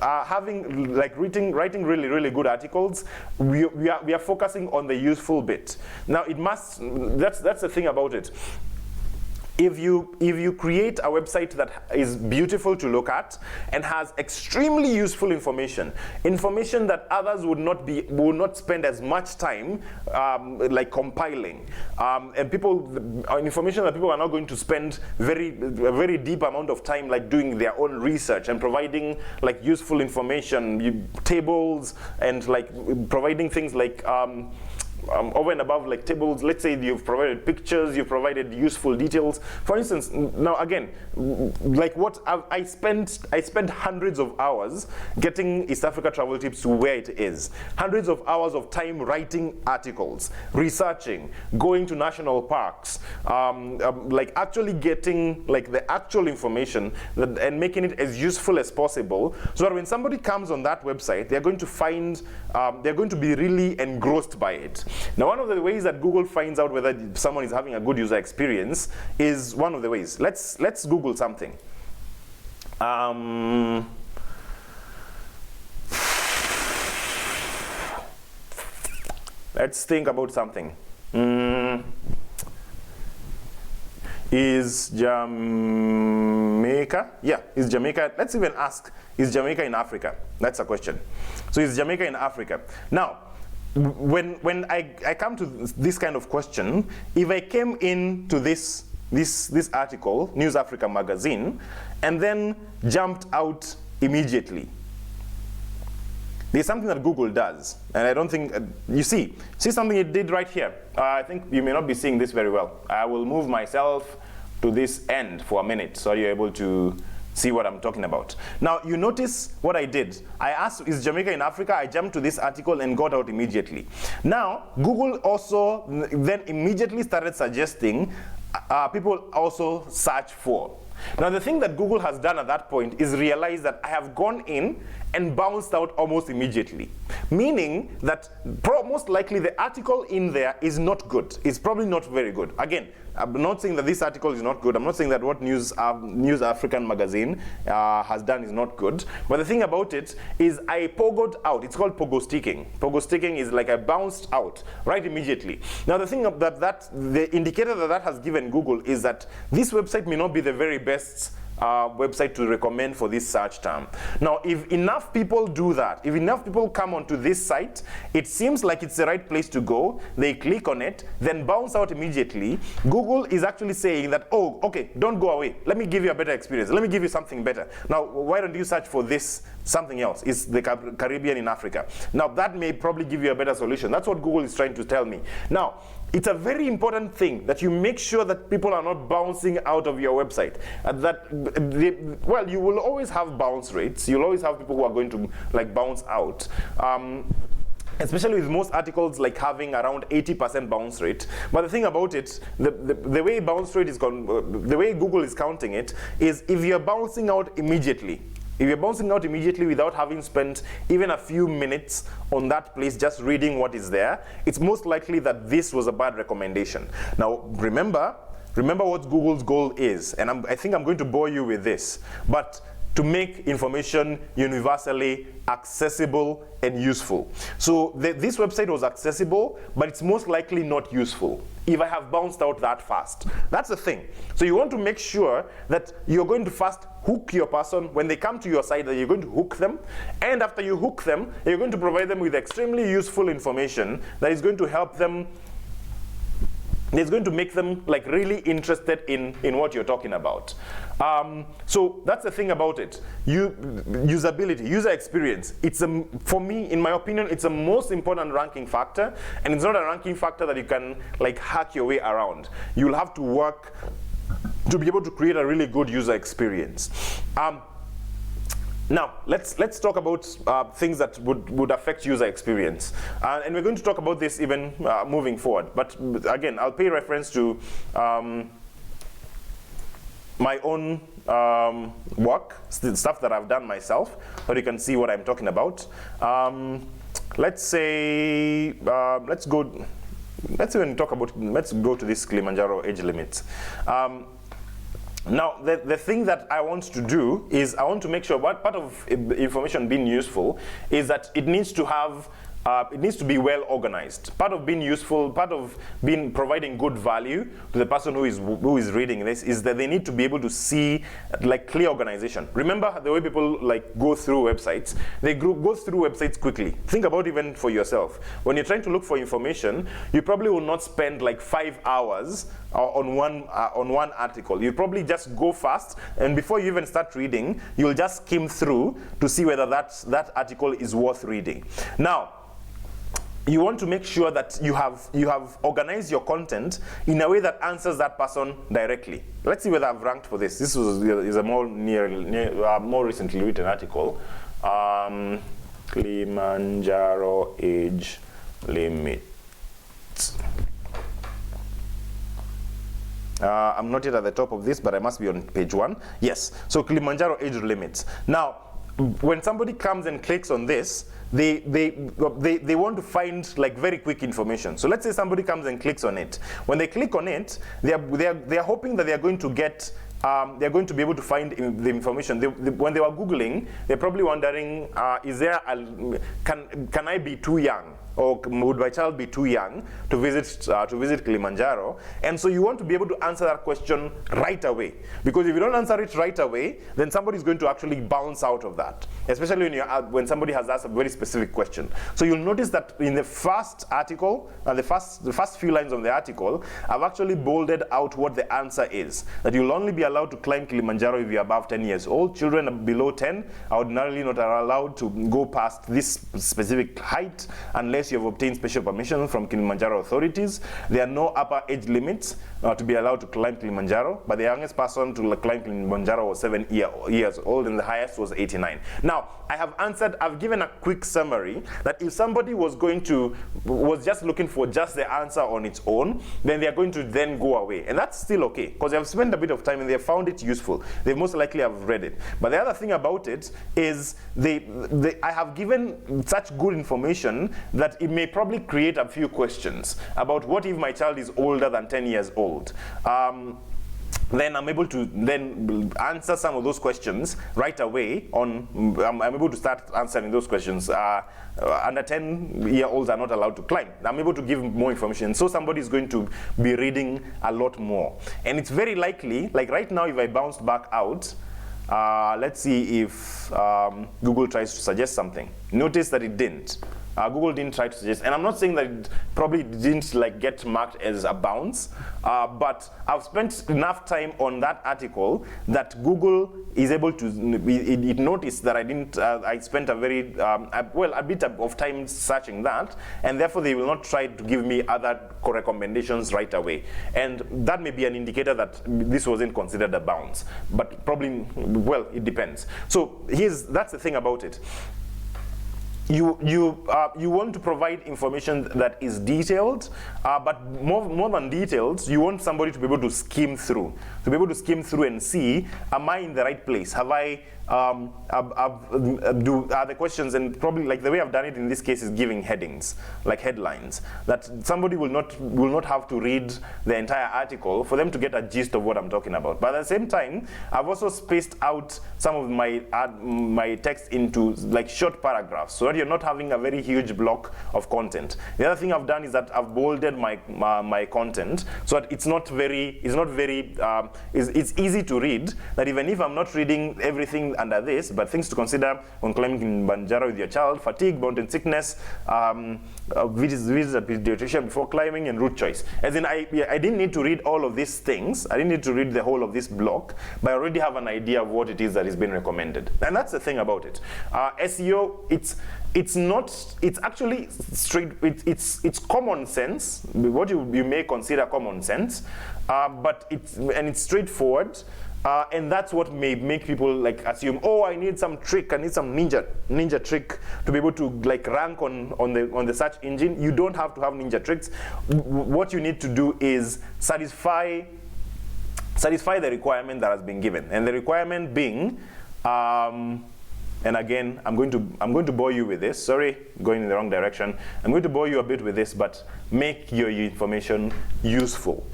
Speaker 1: writing really, really good articles, we are focusing on the useful bit. Now that's the thing about it. If you create a website that is beautiful to look at and has extremely useful information that others would not spend as much time like compiling, and information that people are not going to spend a very deep amount of time like doing their own research and providing like useful information, tables, and like providing things like over and above like tables. Let's say you've provided pictures, you've provided useful details. For instance, now again, like what I spent hundreds of hours getting East Africa Travel Tips to where it is. Hundreds of hours of time writing articles, researching, going to national parks, like actually getting like the actual information and making it as useful as possible, so that when somebody comes on that website, they're going to be really engrossed by it. Now, one of the ways that Google finds out whether someone is having a good user experience is one of the ways. Let's Google something. Let's think about something. Is Jamaica? Yeah, is Jamaica? Let's even ask, is Jamaica in Africa? That's a question. So is Jamaica in Africa? Now, when I come to this kind of question, if I came into this article, News Africa magazine, and then jumped out immediately, There's something that Google does, and I don't think, you see something it did right here. I think you may not be seeing this very well. I will move myself to this end for a minute so you're able to see what I'm talking about. Now, you notice what I did. I asked, is Jamaica in Africa? I jumped to this article and got out immediately. Now, Google also then immediately started suggesting people also search for. Now, the thing that Google has done at that point is realize that I have gone in and bounced out almost immediately. Meaning that most likely the article in there is not good. It's probably not very good. Again, I'm not saying that this article is not good. I'm not saying that what News African magazine has done is not good. But the thing about it is I pogoed out. It's called pogo sticking. Pogo sticking is like I bounced out right immediately. Now the thing the indicator that has given Google is that this website may not be the very best website to recommend for this search term. Now, if enough people do that, if enough people come onto this site, it seems like it's the right place to go, they click on it, then bounce out immediately, Google is actually saying that, oh, okay, don't go away. Let me give you a better experience. Let me give you something better. Now, why don't you search for this, something else? It's the Caribbean in Africa. Now, that may probably give you a better solution. That's what Google is trying to tell me. Now, it's a very important thing that you make sure that people are not bouncing out of your website. Well, you will always have bounce rates. You'll always have people who are going to like bounce out. Especially with most articles like having around 80% bounce rate. But the thing about it, the way bounce rate is the way Google is counting it is if you're bouncing out immediately. If you're bouncing out immediately without having spent even a few minutes on that place just reading what is there, it's most likely that this was a bad recommendation. Now, remember what Google's goal is, and I think I'm going to bore you with this, but to make information universally accessible and useful. So this website was accessible, but it's most likely not useful if I have bounced out that fast. That's the thing. So you want to make sure that you're going to first hook your person when they come to your site, that you're going to hook them, and after you hook them, you're going to provide them with extremely useful information that is going to help them. It's going to make them like really interested in what you're talking about. So that's the thing about it. Usability, user experience. It's for me, in my opinion, it's the most important ranking factor, and it's not a ranking factor that you can like hack your way around. You'll have to work to be able to create a really good user experience. Now, let's talk about things that would affect user experience. And we're going to talk about this even moving forward. But again, I'll pay reference to my own work, stuff that I've done myself, so you can see what I'm talking about. Let's say, let's go to this Kilimanjaro age limits. Now, the thing that I want to do is I want to make sure what part of information being useful is that it needs to have it needs to be well organized. Part of being useful, part of providing good value to the person who is reading this is that they need to be able to see like clear organization. Remember the way people like go through websites. They go through websites quickly. Think about even for yourself. When you're trying to look for information, you probably will not spend like 5 hours on one article. You probably just go fast, and before you even start reading, you'll just skim through to see whether that article is worth reading. Now, you want to make sure that you have organized your content in a way that answers that person directly. Let's see whether I've ranked for this. This is a more recently written article. Kilimanjaro age limit. I'm not yet at the top of this, but I must be on page 1. Yes. So Kilimanjaro age limits. Now, when somebody comes and clicks on this, they want to find like very quick information. So let's say somebody comes and clicks on it. When they click on it, they are hoping that they are going to get they're going to be able to find the information. When they were Googling, they're probably wondering, can I be too young? or would my child be too young to visit Kilimanjaro? And so you want to be able to answer that question right away, because if you don't answer it right away, then somebody is going to actually bounce out of that, especially when somebody has asked a very specific question. So you'll notice that in the first article, the first few lines of the article, I've actually bolded out what the answer is, that you'll only be allowed to climb Kilimanjaro if you're above 10 years old. Children below 10 are ordinarily not allowed to go past this specific height unless you have obtained special permission from Kilimanjaro authorities. There are no upper age limits to be allowed to climb Kilimanjaro, but the youngest person to climb Kilimanjaro was 7 years old, and the highest was 89. Now, I've given a quick summary that if somebody was just looking for just the answer on its own, then they're going to then go away. And that's still okay, because they have spent a bit of time and they have found it useful. They most likely have read it. But the other thing about it is I have given such good information that it may probably create a few questions about what if my child is older than 10 years old. Then I'm able to then answer some of those questions right away. I'm able to start answering those questions. Under 10-year-olds are not allowed to climb. I'm able to give more information. So somebody is going to be reading a lot more. And it's very likely, like right now, if I bounced back out, let's see if Google tries to suggest something. Notice that it didn't. Google didn't try to suggest, and I'm not saying that it probably didn't get marked as a bounce, but I've spent enough time on that article that Google is able to, it noticed that I spent a bit of time searching that, and therefore they will not try to give me other recommendations right away. And that may be an indicator that this wasn't considered a bounce, but probably, well, it depends. So that's the thing about it. You want to provide information that is detailed, but more than detailed, you want somebody to be able to skim through, and see, am I in the right place? Have I are the questions, and probably like the way I've done it in this case is giving headings, like headlines, that somebody will not have to read the entire article for them to get a gist of what I'm talking about. But at the same time, I've also spaced out some of my text into like short paragraphs, so that you're not having a very huge block of content. The other thing I've done is that I've bolded my content so that it's easy to read, that even if I'm not reading everything under this, but things to consider when climbing Kilimanjaro with your child: fatigue, mountain sickness, visit a pediatrician before climbing, and route choice. As in, I didn't need to read all of these things. I didn't need to read the whole of this block, but I already have an idea of what it is that is being recommended. And that's the thing about it. SEO, it's actually straight, it's common sense, what you may consider common sense, but it's straightforward. And that's what may make people like assume, oh, I need some trick, I need some ninja trick to be able to like rank on the search engine. You don't have to have ninja tricks. What you need to do is satisfy the requirement that has been given, and the requirement being, and again, I'm going to bore you with this. Sorry, going in the wrong direction. I'm going to bore you a bit with this, but make your information useful,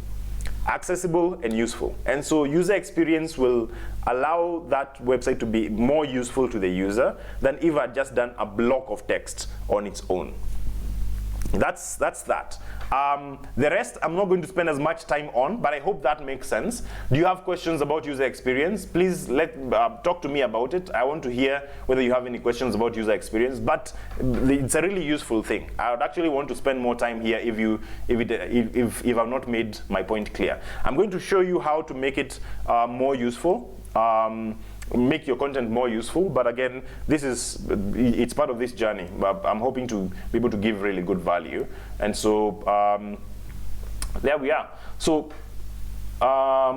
Speaker 1: accessible and useful. And so user experience will allow that website to be more useful to the user than if I had just done a block of text on its own. That's that. The rest I'm not going to spend as much time on, but I hope that makes sense. Do you have questions about user experience? Please talk to me about it. I want to hear whether you have any questions about user experience, but it's a really useful thing. I would actually want to spend more time here if I've not made my point clear. I'm going to show you how to make it more useful. Make your content more useful, but again, it's part of this journey. I'm hoping to be able to give really good value, and so there we are. So I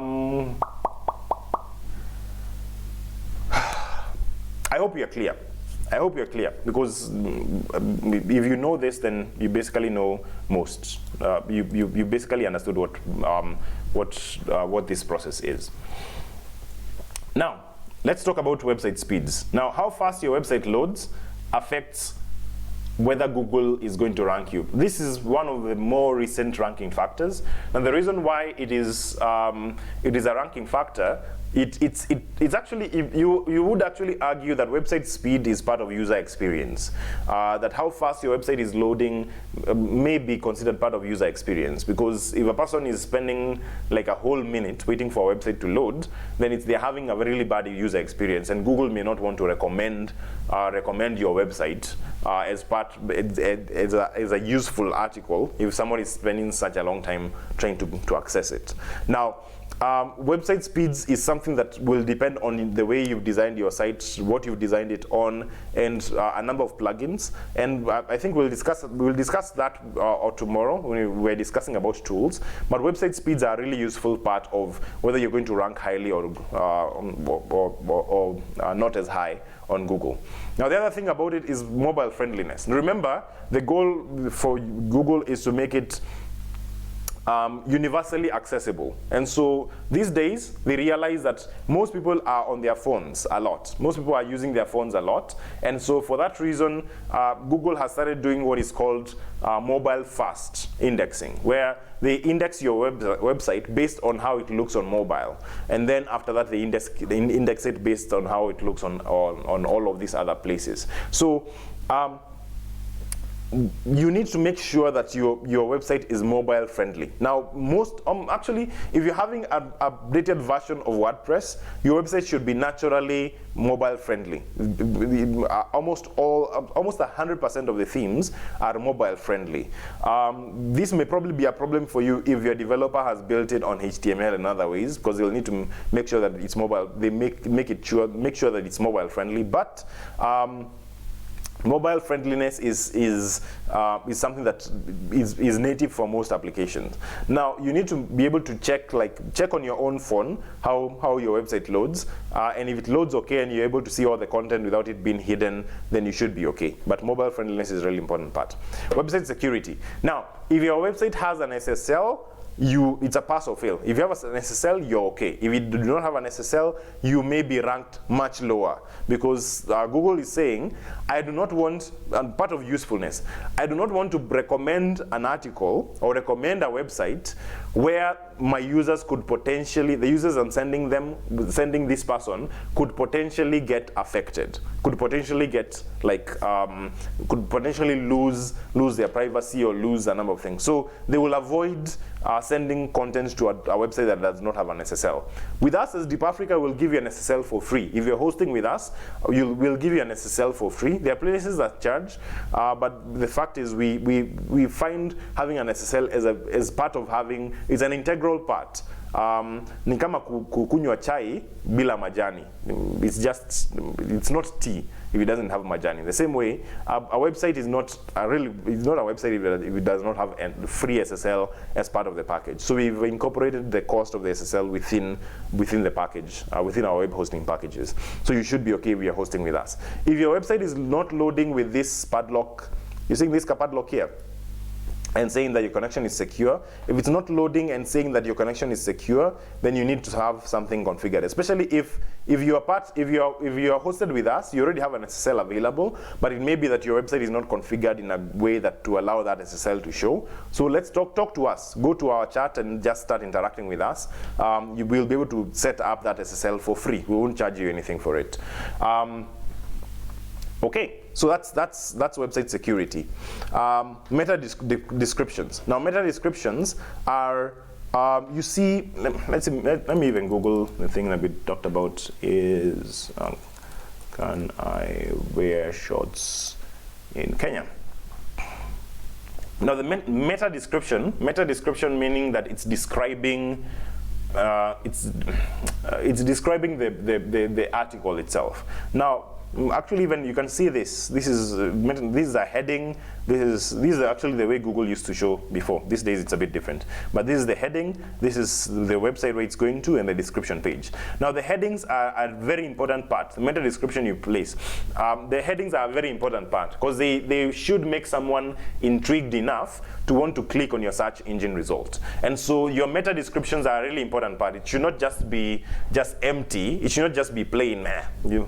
Speaker 1: hope you're clear. I hope you're clear, because if you know this, then you basically know most. You basically understood what this process is. Now, let's talk about website speeds. Now, how fast your website loads affects whether Google is going to rank you. This is one of the more recent ranking factors. And the reason why it is a ranking factor it's actually, you would actually argue that website speed is part of user experience. That how fast your website is loading may be considered part of user experience, because if a person is spending like a whole minute waiting for a website to load, then they're having a really bad user experience, and Google may not want to recommend your website as a useful article if someone is spending such a long time trying to access it. Now, website speeds is something that will depend on the way you've designed your site, what you've designed it on, and a number of plugins. And I think we'll discuss that or tomorrow when we're discussing about tools. But website speeds are a really useful part of whether you're going to rank highly or not as high on Google. Now, the other thing about it is mobile friendliness. Remember, the goal for Google is to make it universally accessible. And so these days, they realize that most people are on their phones a lot. Most people are using their phones a lot. And so for that reason, Google has started doing what is called mobile first indexing, where they index your website based on how it looks on mobile. And then after that, they index it based on how it looks on all of these other places. So you need to make sure that your website is mobile friendly. Now, actually, if you're having an updated version of WordPress, your website should be naturally mobile friendly. Almost 100% of the themes are mobile friendly. This may probably be a problem for you if your developer has built it on HTML and other ways, because they'll need to make sure that it's mobile. They make sure that it's mobile friendly, but mobile friendliness is something that is native for most applications. Now, you need to be able to check on your own phone how your website loads, and if it loads okay and you're able to see all the content without it being hidden, then you should be okay. But mobile friendliness is a really important part. Website security. Now, if your website has an SSL, it's a pass or fail. If you have an SSL, you're okay. If you do not have an SSL, you may be ranked much lower, because Google is saying, I do not want, and part of usefulness, I do not want to recommend an article or recommend a website where my users could potentially, the users I'm sending this person could potentially get affected, could potentially get could potentially lose their privacy or lose a number of things. So they will avoid sending content to a website that does not have an SSL. With us as Deep Africa, we'll give you an SSL for free. If you're hosting with us, we'll give you an SSL for free. There are places that charge, but the fact is we find having an SSL as part of having, is an integral part. Ni kama kunywa chai bila majani. It's not tea if it doesn't have majani. The same way, a website is not a website if it does not have a free SSL as part of the package. So we've incorporated the cost of the SSL within the package, within our web hosting packages. So you should be okay if you're hosting with us. If your website is not loading with this padlock, you're seeing this padlock here, and saying that your connection is secure. If it's not loading and saying that your connection is secure, then you need to have something configured. Especially if you are hosted with us, you already have an SSL available, but it may be that your website is not configured in a way that to allow that SSL to show. So let's talk to us. Go to our chat and just start interacting with us. You will be able to set up that SSL for free. We won't charge you anything for it. Okay, so that's website security. Meta descriptions. Now, meta descriptions are you see. Let me even Google the thing that we talked about. Is can I wear shorts in Kenya? Now, the meta description meaning that it's describing. It's describing the article itself. Now, actually, even you can see this. This is a heading. This is actually the way Google used to show before. These days it's a bit different. But this is the heading. This is the website where it's going to, and the description page. Now, the headings are a very important part. The meta description you place. The headings are a very important part, because they should make someone intrigued enough to want to click on your search engine result. And so your meta descriptions are a really important part. It should not just be empty. It should not just be plain,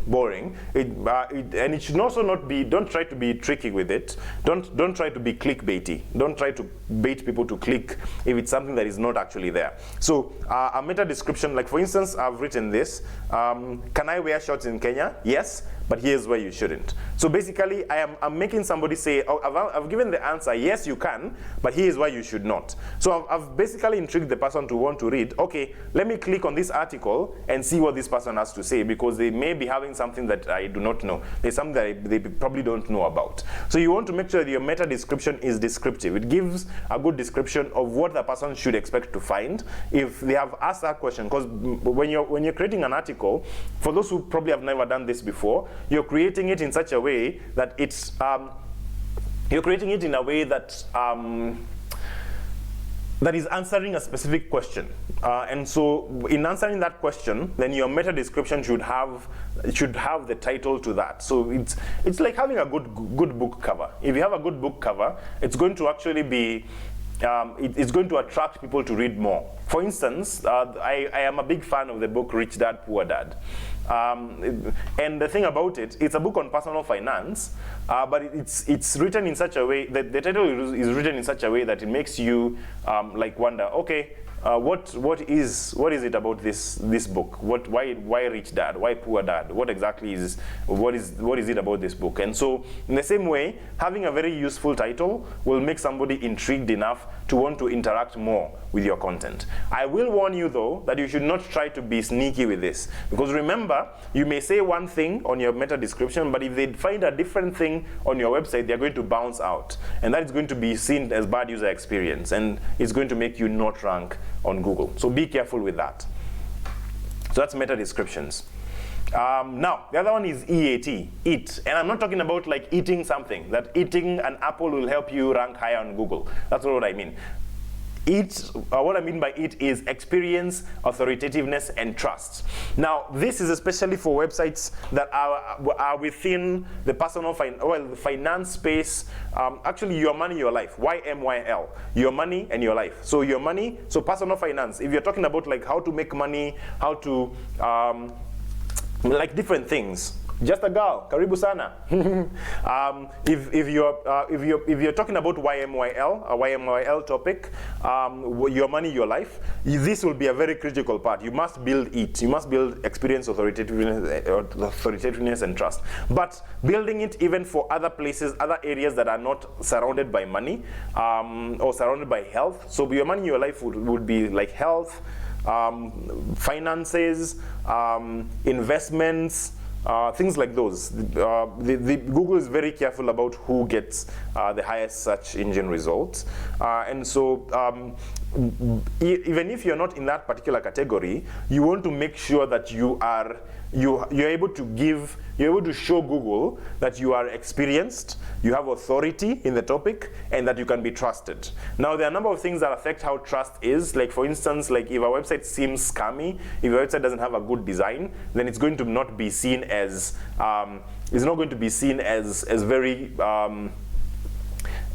Speaker 1: boring. And it should also not be, don't try to be tricky with it. Don't don't try to be clickbaity. Don't try to bait people to click if it's something that is not actually there. So a meta description, like for instance, I've written this, can I wear shorts in Kenya? Yes, but here's where you shouldn't. So basically, I'm making somebody say, oh, I've given the answer, yes you can, but here's why you should not. So I've basically intrigued the person to want to read, okay, let me click on this article and see what this person has to say, because they may be having something that I do not know. There's something that they probably don't know about. So you want to make sure that your meta description is descriptive. It gives a good description of what the person should expect to find if they have asked that question. Because when you're creating an article, for those who probably have never done this before, you're creating it in such a way that it's you're creating it in a way that that is answering a specific question, and so in answering that question, then your meta description should have the title to that. So it's like having a good book cover. If you have a good book cover, it's going to actually be it's going to attract people to read more. For instance, I am a big fan of the book Rich Dad, Poor Dad. And the thing about it, it's a book on personal finance, but it's written in such a way that the title is written in such a way that it makes you like wonder, okay, what is it about this book? Why Rich Dad? Why Poor Dad? What exactly is what is it about this book? And so in the same way, having a very useful title will make somebody intrigued enough to want to interact more with your content. I will warn you though that you should not try to be sneaky with this, because remember, you may say one thing on your meta description, but if they find a different thing on your website, they're going to bounce out, and that is going to be seen as bad user experience, and it's going to make you not rank on Google. So be careful with that. So that's meta descriptions. Now, the other one is EAT, eat. And I'm not talking about like eating something, that eating an apple will help you rank higher on Google. That's not what I mean. What I mean by it is experience, authoritativeness, and trust. Now, this is especially for websites that are within the personal the finance space. Actually, your money, your life. YMYL. Your money and your life. So your money, so personal finance. If you're talking about like how to make money, how to like different things. Just a girl, karibu sana. If you're talking about YMYL, a YMYL topic, your money, your life, this will be a very critical part. You must build it. You must build experience, authoritativeness, and trust. But building it even for other places, other areas that are not surrounded by money or surrounded by health. So your money, your life would be like health, finances, investments. Things like those. Google is very careful about who gets the highest search engine results, and so even if you're not in that particular category, you want to make sure that you're able to show Google that you are experienced, you have authority in the topic, and that you can be trusted. Now, there are a number of things that affect how trust is. Like for instance, like if a website seems scammy, if a website doesn't have a good design, then it's going to not be seen as very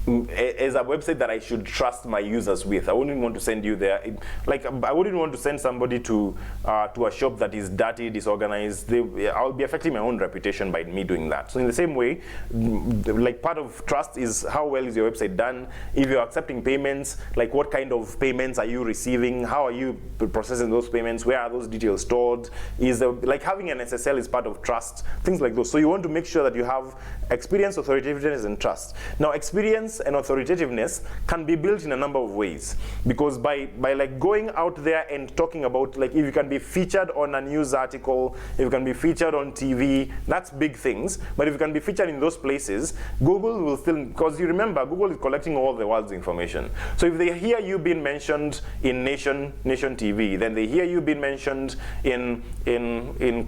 Speaker 1: as a website that I should trust my users with. I wouldn't want to send you there. I wouldn't want to send somebody to a shop that is dirty, disorganized. I'll be affecting my own reputation by me doing that. So in the same way, like part of trust is how well is your website done. If you're accepting payments, like what kind of payments are you receiving? How are you processing those payments? Where are those details stored? Like having an SSL is part of trust. Things like those. So you want to make sure that you have experience, authoritativeness, and trust. Now, experience and authoritativeness can be built in a number of ways, because by like going out there and talking about, like, if you can be featured on a news article, if you can be featured on TV, that's big things. But if you can be featured in those places, Google will still, because you remember, Google is collecting all the world's information. So if they hear you being mentioned in Nation TV, then they hear you being mentioned in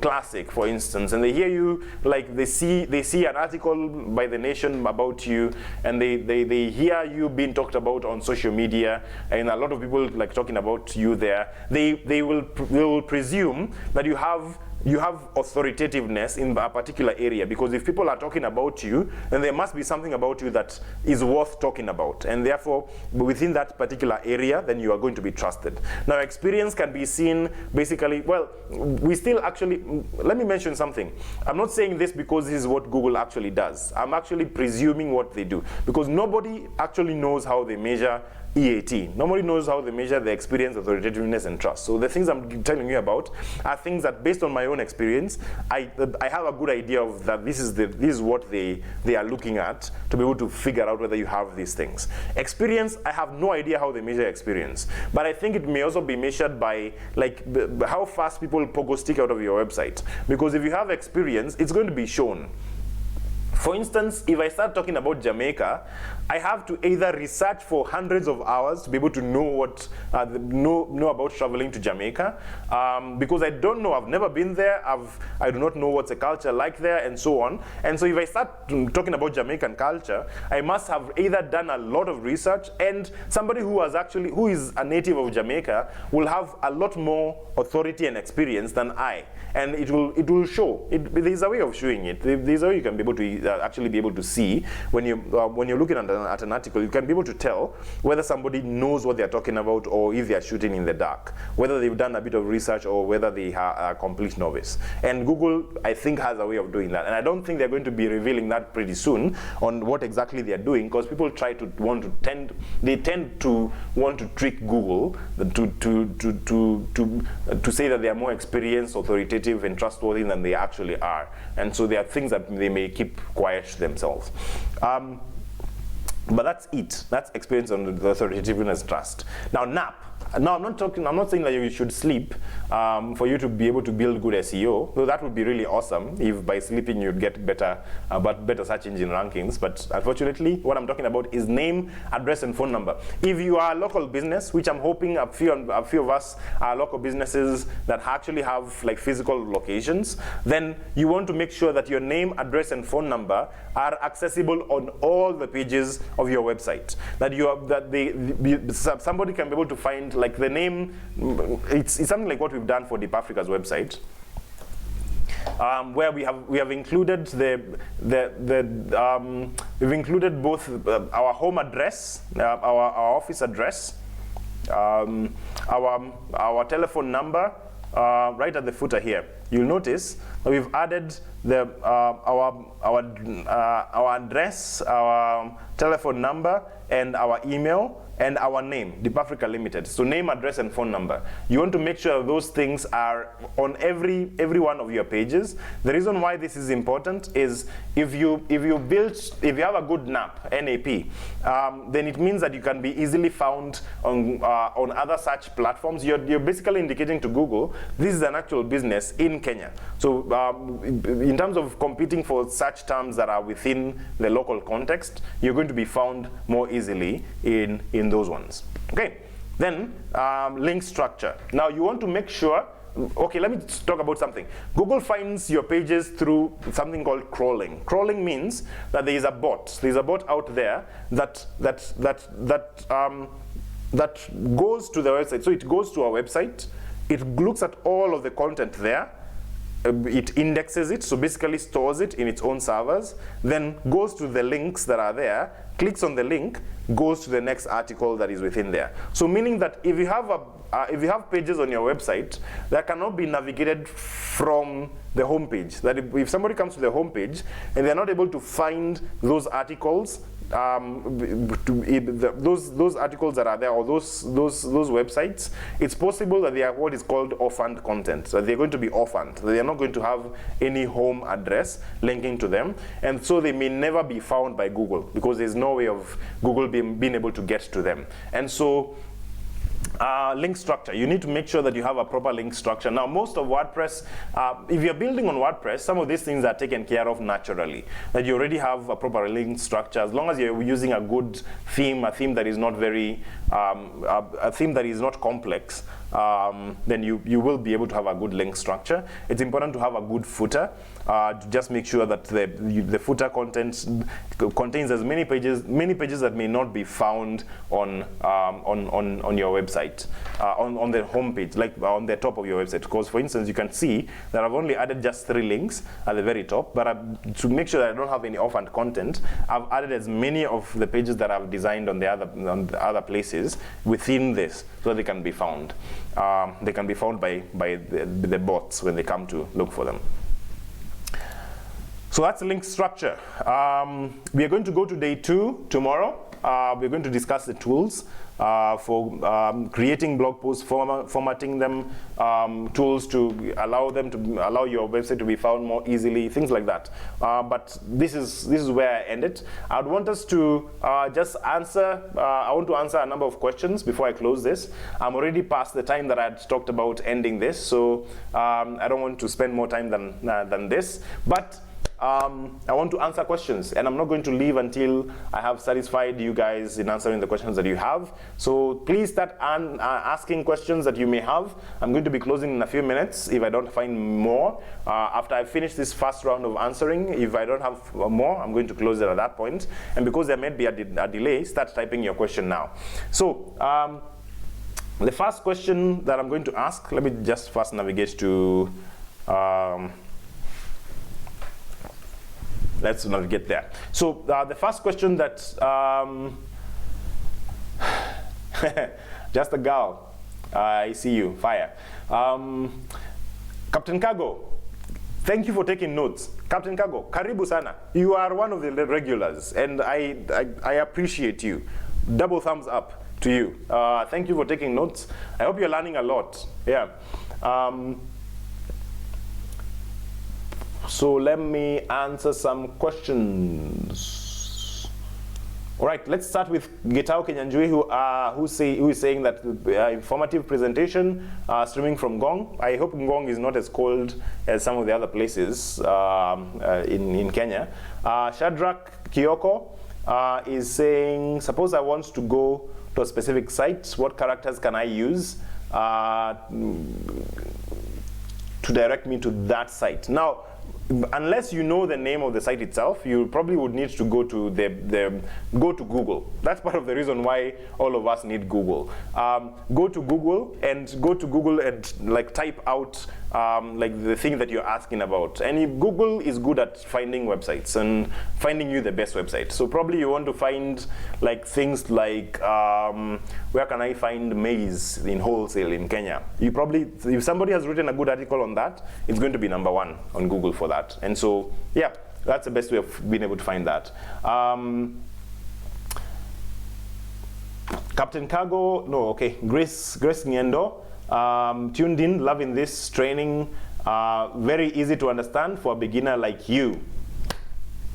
Speaker 1: Classic, for instance, and they hear you, like, they see an article by the Nation about you, and they hear you being talked about on social media, and a lot of people like talking about you there. They will presume that you have you have authoritativeness in a particular area, because if people are talking about you, then there must be something about you that is worth talking about, and therefore within that particular area, then you are going to be trusted. Now, experience can be seen basically, well, we still actually, let me mention something. I'm not saying this because this is what Google actually does. I'm actually presuming what they do, because nobody actually knows how they measure EAT. Nobody knows how they measure the experience, authoritativeness, and trust. So the things I'm telling you about are things that, based on my own experience, I have a good idea of that this is what they are looking at to be able to figure out whether you have these things. Experience, I have no idea how they measure experience, but I think it may also be measured by like how fast people pogo stick out of your website. Because if you have experience, it's going to be shown. For instance, if I start talking about Jamaica, I have to either research for hundreds of hours to be able to know what know about traveling to Jamaica, because I don't know, I've never been there, I do not know what's the culture like there, and so on. And so if I start talking about Jamaican culture, I must have either done a lot of research, and somebody who is a native of Jamaica will have a lot more authority and experience than I, and it will show. There's a way of showing it. There's a way you can be able to actually be able to see when you're looking at an article. You can be able to tell whether somebody knows what they're talking about, or if they're shooting in the dark, whether they've done a bit of research, or whether they are a complete novice. And Google, I think, has a way of doing that, and I don't think they're going to be revealing that pretty soon on what exactly they're doing, because people tend to want to trick Google to say that they are more experienced, authoritative, and trustworthy than they actually are. And so there are things that they may keep quiet to themselves. But that's it. That's experience on the authoritativeness, trust. Now, nap. Now, I'm not saying that you should sleep for you to be able to build good SEO. Though that would be really awesome if by sleeping you'd get better search engine rankings. But unfortunately, what I'm talking about is name, address, and phone number. If you are a local business, which I'm hoping a few of us are local businesses that actually have like physical locations, then you want to make sure that your name, address, and phone number are accessible on all the pages of your website. That somebody can be able to find like the name. It's something like what we've done for Deep Africa's website, where we have included we've included both our home address, our office address, our telephone number, right at the footer here. You'll notice that we've added our address, our telephone number, and our email, and our name, Deep Africa Limited. So name, address, and phone number. You want to make sure those things are on every one of your pages. The reason why this is important is if you have a good NAP, then it means that you can be easily found on other search platforms. You're basically indicating to Google this is an actual business in Kenya. So in terms of competing for search terms that are within the local context, you're going to be found more easily in those ones. Okay, then link structure. Now you want to make sure, okay, let me talk about something. Google finds your pages through something called crawling. Crawling means that there is a bot. There's a bot out there that goes to the website. So it goes to our website, it looks at all of the content there, it indexes it, so basically stores it in its own servers, then goes to the links that are there, clicks on the link, goes to the next article that is within there. So meaning that if you have pages on your website that cannot be navigated from the home page, that if somebody comes to the home page and they're not able to find those articles, those articles that are there, or those websites, it's possible that they are what is called orphaned content. So they're going to be orphaned. They are not going to have any home address linking to them, and so they may never be found by Google, because there's no way of Google being able to get to them. And so link structure. You need to make sure that you have a proper link structure. Now, most of WordPress, if you're building on WordPress, some of these things are taken care of naturally. That you already have a proper link structure. As long as you're using a good theme, a theme that is not very, a theme that is not complex, then you will be able to have a good link structure. It's important to have a good footer. To just make sure that the footer content contains as many pages that may not be found on your website. website, on the homepage, like on the top of your website. Because for instance, you can see that I've only added just 3 links at the very top, but to make sure that I don't have any orphaned content, I've added as many of the pages that I've designed on the other places within this, so they can be found. They can be found by the bots when they come to look for them. So that's the link structure. We are going to go to day 2 tomorrow. We're going to discuss the tools for creating blog posts, formatting them, tools to allow your website to be found more easily, things like that. But this is where I end it. I'd want us to just answer. I want to answer a number of questions before I close this. I'm already past the time that I had talked about ending this, so I don't want to spend more time than this. But I want to answer questions, and I'm not going to leave until I have satisfied you guys in answering the questions that you have. So please start asking questions that you may have. I'm going to be closing in a few minutes if I don't find more. After I finish this first round of answering, if I don't have more, I'm going to close it at that point. And because there may be a delay, start typing your question now. So the first question that I'm going to ask, let me just first navigate to let's navigate there. So the first question that, just a girl, I see you, fire. Captain Cargo, thank you for taking notes. Captain Cargo, karibu sana. You are one of the regulars, and I appreciate you. Double thumbs up to you. Thank you for taking notes. I hope you're learning a lot. Yeah. So let me answer some questions. All right, let's start with Gitao Kenyanjui, who is saying that informative presentation streaming from Gong. I hope Gong is not as cold as some of the other places in Kenya. Shadrach Kioko is saying, suppose I want to go to a specific site, what characters can I use to direct me to that site? Now, unless you know the name of the site itself, you probably would need to go to go to Google. That's part of the reason why all of us need Google. Go to Google and like type out like the thing that you're asking about. And Google is good at finding websites and finding you the best website. So probably you want to find like things like where can I find maize in wholesale in Kenya? You probably, if somebody has written a good article on that, it's going to be #1 on Google for that. And so yeah, that's the best way of being able to find that. Captain Cargo, no, okay, Grace Ngendo, tuned in, loving this training, very easy to understand for a beginner like you.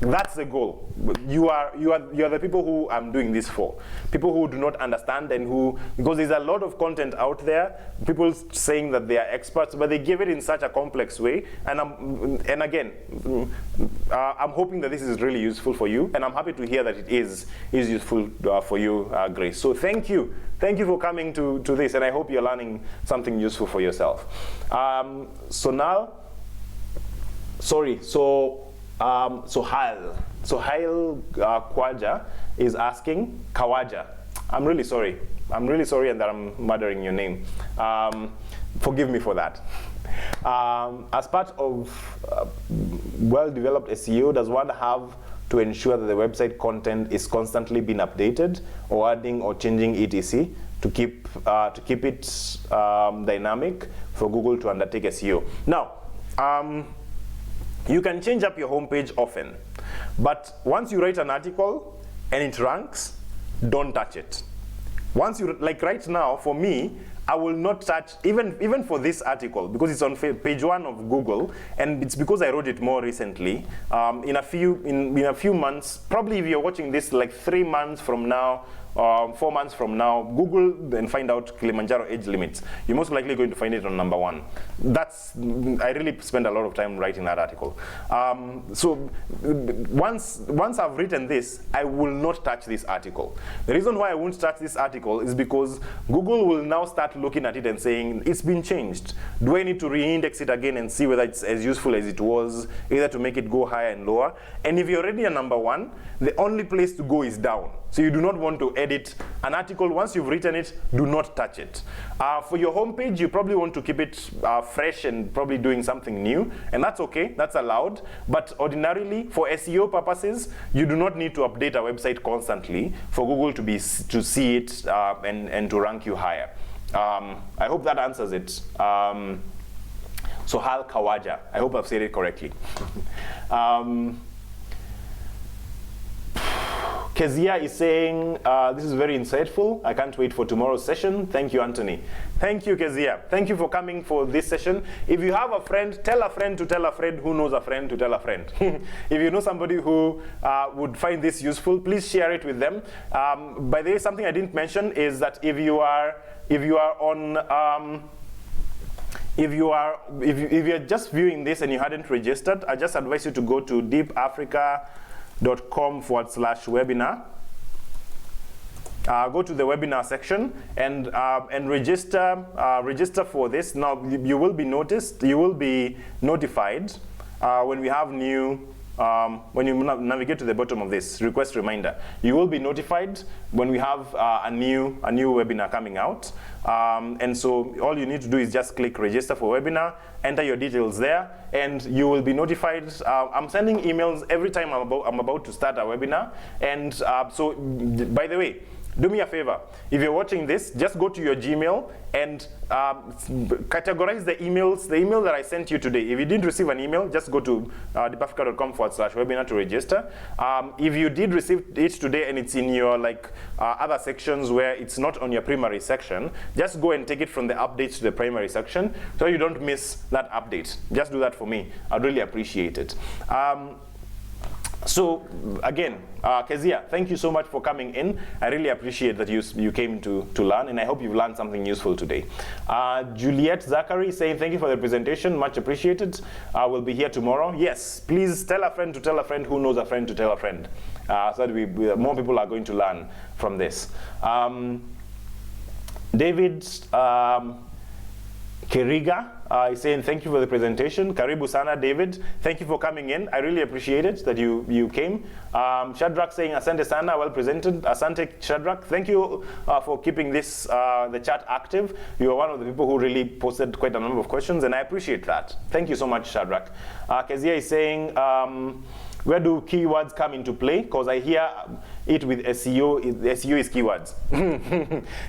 Speaker 1: That's the goal. You are the people who I'm doing this for. People who do not understand and who, because there's a lot of content out there, people saying that they are experts, but they give it in such a complex way. And again, I'm hoping that this is really useful for you, and I'm happy to hear that it is useful for you, Grace. So thank you. Thank you for coming to this, and I hope you're learning something useful for yourself. So now, sorry, so Hail Kwaja is asking, Kawaja, I'm really sorry, and that I'm murdering your name. Forgive me for that. As part of well-developed SEO, does one have to ensure that the website content is constantly being updated, or adding or changing etc. to keep it dynamic for Google to undertake SEO? Now, you can change up your homepage often, but once you write an article and it ranks, don't touch it. Once you, like right now, for me, I will not touch, even for this article, because it's on page 1 of Google, and it's because I wrote it more recently. In a few months, probably if you're watching this like 3 months from now, 4 months from now, Google then find out Kilimanjaro age limits. You're most likely going to find it on #1. I really spent a lot of time writing that article. So once I've written this, I will not touch this article. The reason why I won't touch this article is because Google will now start start looking at it and saying, it's been changed. Do I need to re-index it again and see whether it's as useful as it was, either to make it go higher and lower? And if you're already a number one, the only place to go is down. So you do not want to edit an article. Once you've written it, do not touch it. For your homepage, you probably want to keep it fresh and probably doing something new, and that's okay, that's allowed. But ordinarily, for SEO purposes, you do not need to update a website constantly for Google to see it and to rank you higher. I hope that answers it. Sohal Kawaja, I hope I've said it correctly. Kezia is saying, this is very insightful. I can't wait for tomorrow's session. Thank you, Anthony. Thank you, Kezia. Thank you for coming for this session. If you have a friend, tell a friend to tell a friend who knows a friend to tell a friend. If you know somebody who would find this useful, please share it with them. By the way, something I didn't mention is that if you're just viewing this and you hadn't registered, I just advise you to go to deepafrica.com/webinar. Go to the webinar section and register for this. Now you will be notified when we have new. When you navigate to the bottom of this request reminder, you will be notified when we have a new webinar coming out. And so all you need to do is just click register for webinar, enter your details there, and you will be notified. I'm sending emails every time I'm about to start a webinar. And so, by the way, do me a favor. If you're watching this, just go to your Gmail and categorize the emails. The email that I sent you today. If you didn't receive an email, just go to deepafrica.com/webinar to register. If you did receive it today and it's in your other sections where it's not on your primary section, just go and take it from the updates to the primary section so you don't miss that update. Just do that for me. I'd really appreciate it. So again, Kezia, thank you so much for coming in. I really appreciate that you came to learn, and I hope you've learned something useful today. Juliet Zachary saying thank you for the presentation, much appreciated. We'll be here tomorrow. Yes, please tell a friend to tell a friend who knows a friend to tell a friend, so that more people are going to learn from this. David Keriga is saying thank you for the presentation. Karibu sana, David. Thank you for coming in. I really appreciate it that you came. Shadrach saying asante sana, well presented. Asante Shadrach. Thank you for keeping this the chat active. You are one of the people who really posted quite a number of questions, and I appreciate that. Thank you so much, Shadrach. Kezia is saying, where do keywords come into play? Because I hear it with SEO. SEO is keywords.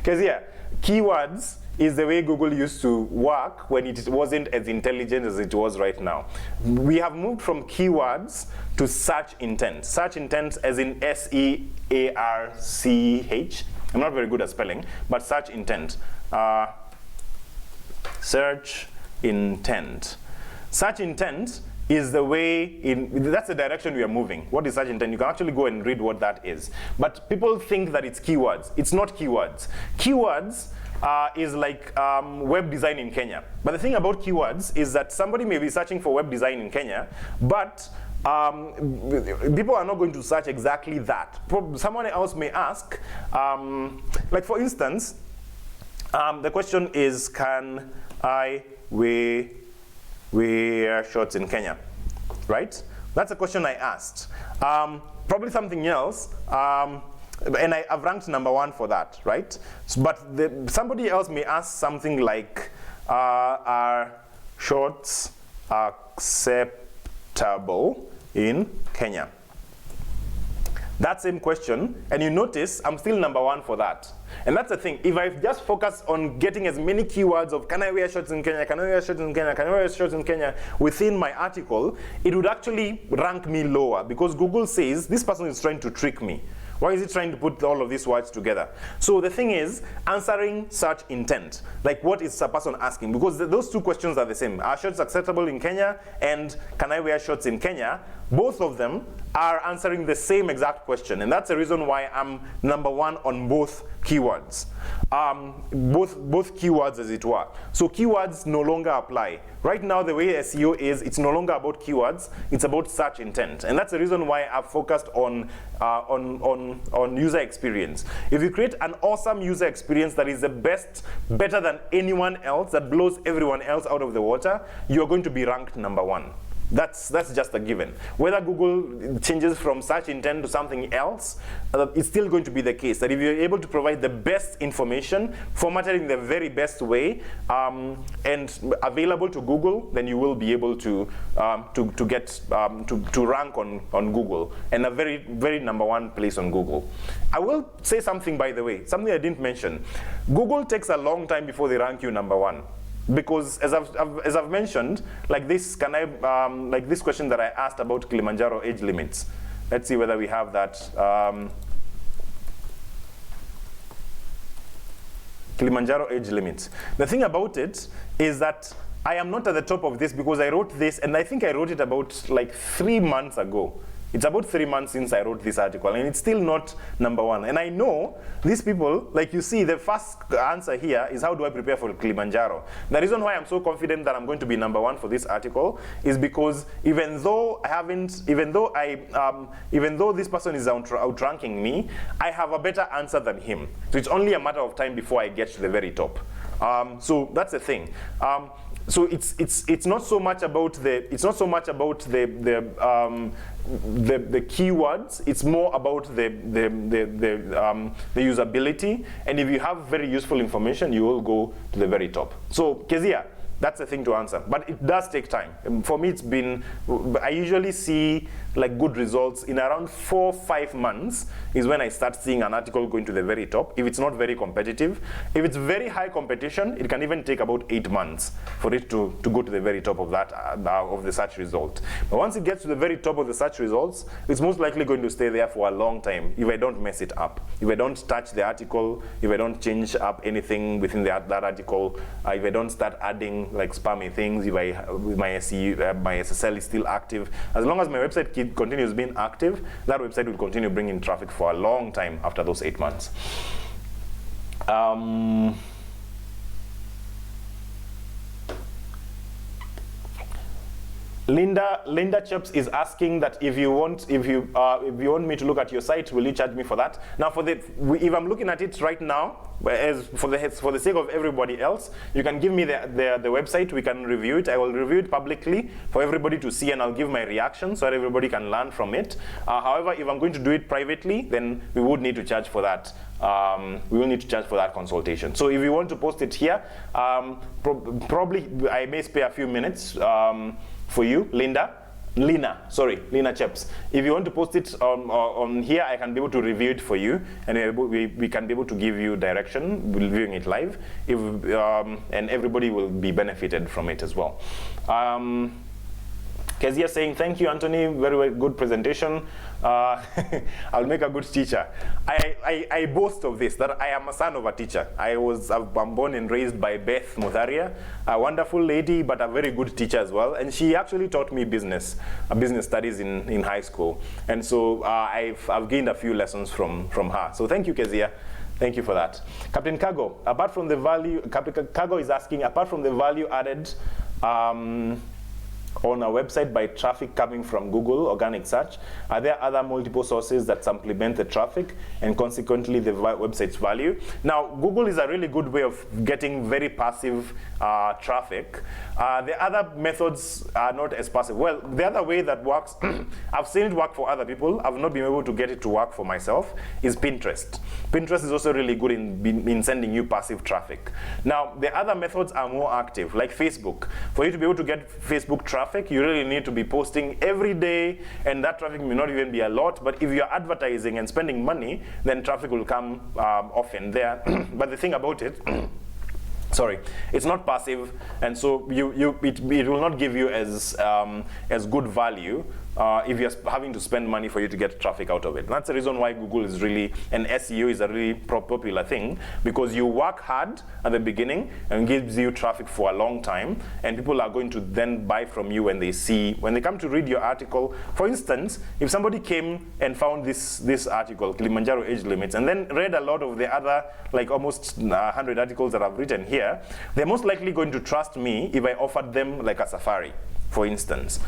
Speaker 1: Kezia, keywords is the way Google used to work when it wasn't as intelligent as it was right now. We have moved from keywords to search intent. Search intent as in SEARCH. I'm not very good at spelling, but search intent. Search intent. Search intent is the way that's the direction we are moving. What is search intent? You can actually go and read what that is. But people think that it's keywords. It's not keywords. Keywords is like web design in Kenya. But the thing about keywords is that somebody may be searching for web design in Kenya, but people are not going to search exactly that. Someone else may ask, like for instance, the question is, can I wear shorts in Kenya? Right? That's a question I asked. Probably something else. And I've ranked #1 for that, right? But somebody else may ask something like, are shorts acceptable in Kenya? That same question, and you notice I'm still #1 for that. And that's the thing, if I just focus on getting as many keywords of can I wear shorts in Kenya, can I wear shorts in Kenya, can I wear shorts in Kenya within my article, it would actually rank me lower because Google says this person is trying to trick me. Why is it trying to put all of these words together? So the thing is, answering search intent. Like what is a person asking? Because those two questions are the same. Are shorts acceptable in Kenya and can I wear shorts in Kenya? Both of them are answering the same exact question. And that's the reason why I'm #1 on both keywords. both keywords, as it were. So keywords no longer apply. Right now, the way SEO is, it's no longer about keywords, it's about search intent. And that's the reason why I've focused on user experience. If you create an awesome user experience that is the best, better than anyone else, that blows everyone else out of the water, you're going to be ranked #1. That's just a given. Whether Google changes from search intent to something else, it's still going to be the case that if you're able to provide the best information, formatted in the very best way, and available to Google, then you will be able to rank on Google, and a very, very #1 place on Google. I will say something, by the way, something I didn't mention. Google takes a long time before they rank you #1. Because as I've mentioned, like this, like this question that I asked about Kilimanjaro age limits. Let's see whether we have that. Kilimanjaro age limits. The thing about it is that I am not at the top of this because I wrote this, and I think I wrote it about like 3 months ago. It's about 3 months since I wrote this article, and it's still not #1. And I know these people, like you see, the first answer here is how do I prepare for Kilimanjaro? The reason why I'm so confident that I'm going to be #1 for this article is because even though this person is outranking me, I have a better answer than him. So it's only a matter of time before I get to the very top. So that's the thing. So it's not so much about the keywords. It's more about the usability. And if you have very useful information, you will go to the very top. So Kezia, that's the thing to answer, but it does take time. For me, I usually see like good results in around 4 or 5 months is when I start seeing an article going to the very top, if it's not very competitive. If it's very high competition, it can even take about 8 months for it to go to the very top of that, of the search result. But once it gets to the very top of the search results, it's most likely going to stay there for a long time if I don't mess it up. If I don't touch the article, if I don't change up anything within that article, if I don't start adding like spammy things, if my SSL is still active, as long as my website continues being active, that website will continue bringing traffic for a long time after those 8 months. Linda Chaps is asking that if you want me to look at your site, will you charge me for that? Now, if I'm looking at it right now, as for the sake of everybody else, you can give me the website. We can review it. I will review it publicly for everybody to see, and I'll give my reaction so that everybody can learn from it. However, if I'm going to do it privately, then we would need to charge for that. We will need to charge for that consultation. So if you want to post it here, probably I may spare a few minutes for you, Lina Chaps. If you want to post it on here, I can be able to review it for you, and we can be able to give you direction, reviewing it live, and everybody will be benefited from it as well. Kezia saying, thank you, Anthony, very, very good presentation. I'll make a good teacher. I boast of this, that I am a son of a teacher. I'm born and raised by Beth Mutharia, a wonderful lady, but a very good teacher as well. And she actually taught me business studies in high school. And so I've gained a few lessons from her. So thank you, Kezia. Thank you for that. Captain Cargo, Captain Cargo is asking, apart from the value added on a website by traffic coming from Google organic search, are there other multiple sources that supplement the traffic and consequently the website's value? Now, Google is a really good way of getting very passive traffic. The other methods are not as passive. Well, the other way that works, I've seen it work for other people, I've not been able to get it to work for myself, is Pinterest. Pinterest is also really good in sending you passive traffic. Now, the other methods are more active, like Facebook. For you to be able to get Facebook traffic, you really need to be posting every day, and that traffic may not even be a lot, but if you're advertising and spending money, then traffic will come often there. But the thing about it, sorry, it's not passive, and so it will not give you as good value if you're having to spend money for you to get traffic out of it. And that's the reason why Google is really, and SEO is a really popular thing, because you work hard at the beginning and gives you traffic for a long time, and people are going to then buy from you when they come to read your article. For instance, if somebody came and found this article, Kilimanjaro age limits, and then read a lot of the other, like almost 100 articles that I've written here, they're most likely going to trust me if I offered them like a safari, for instance,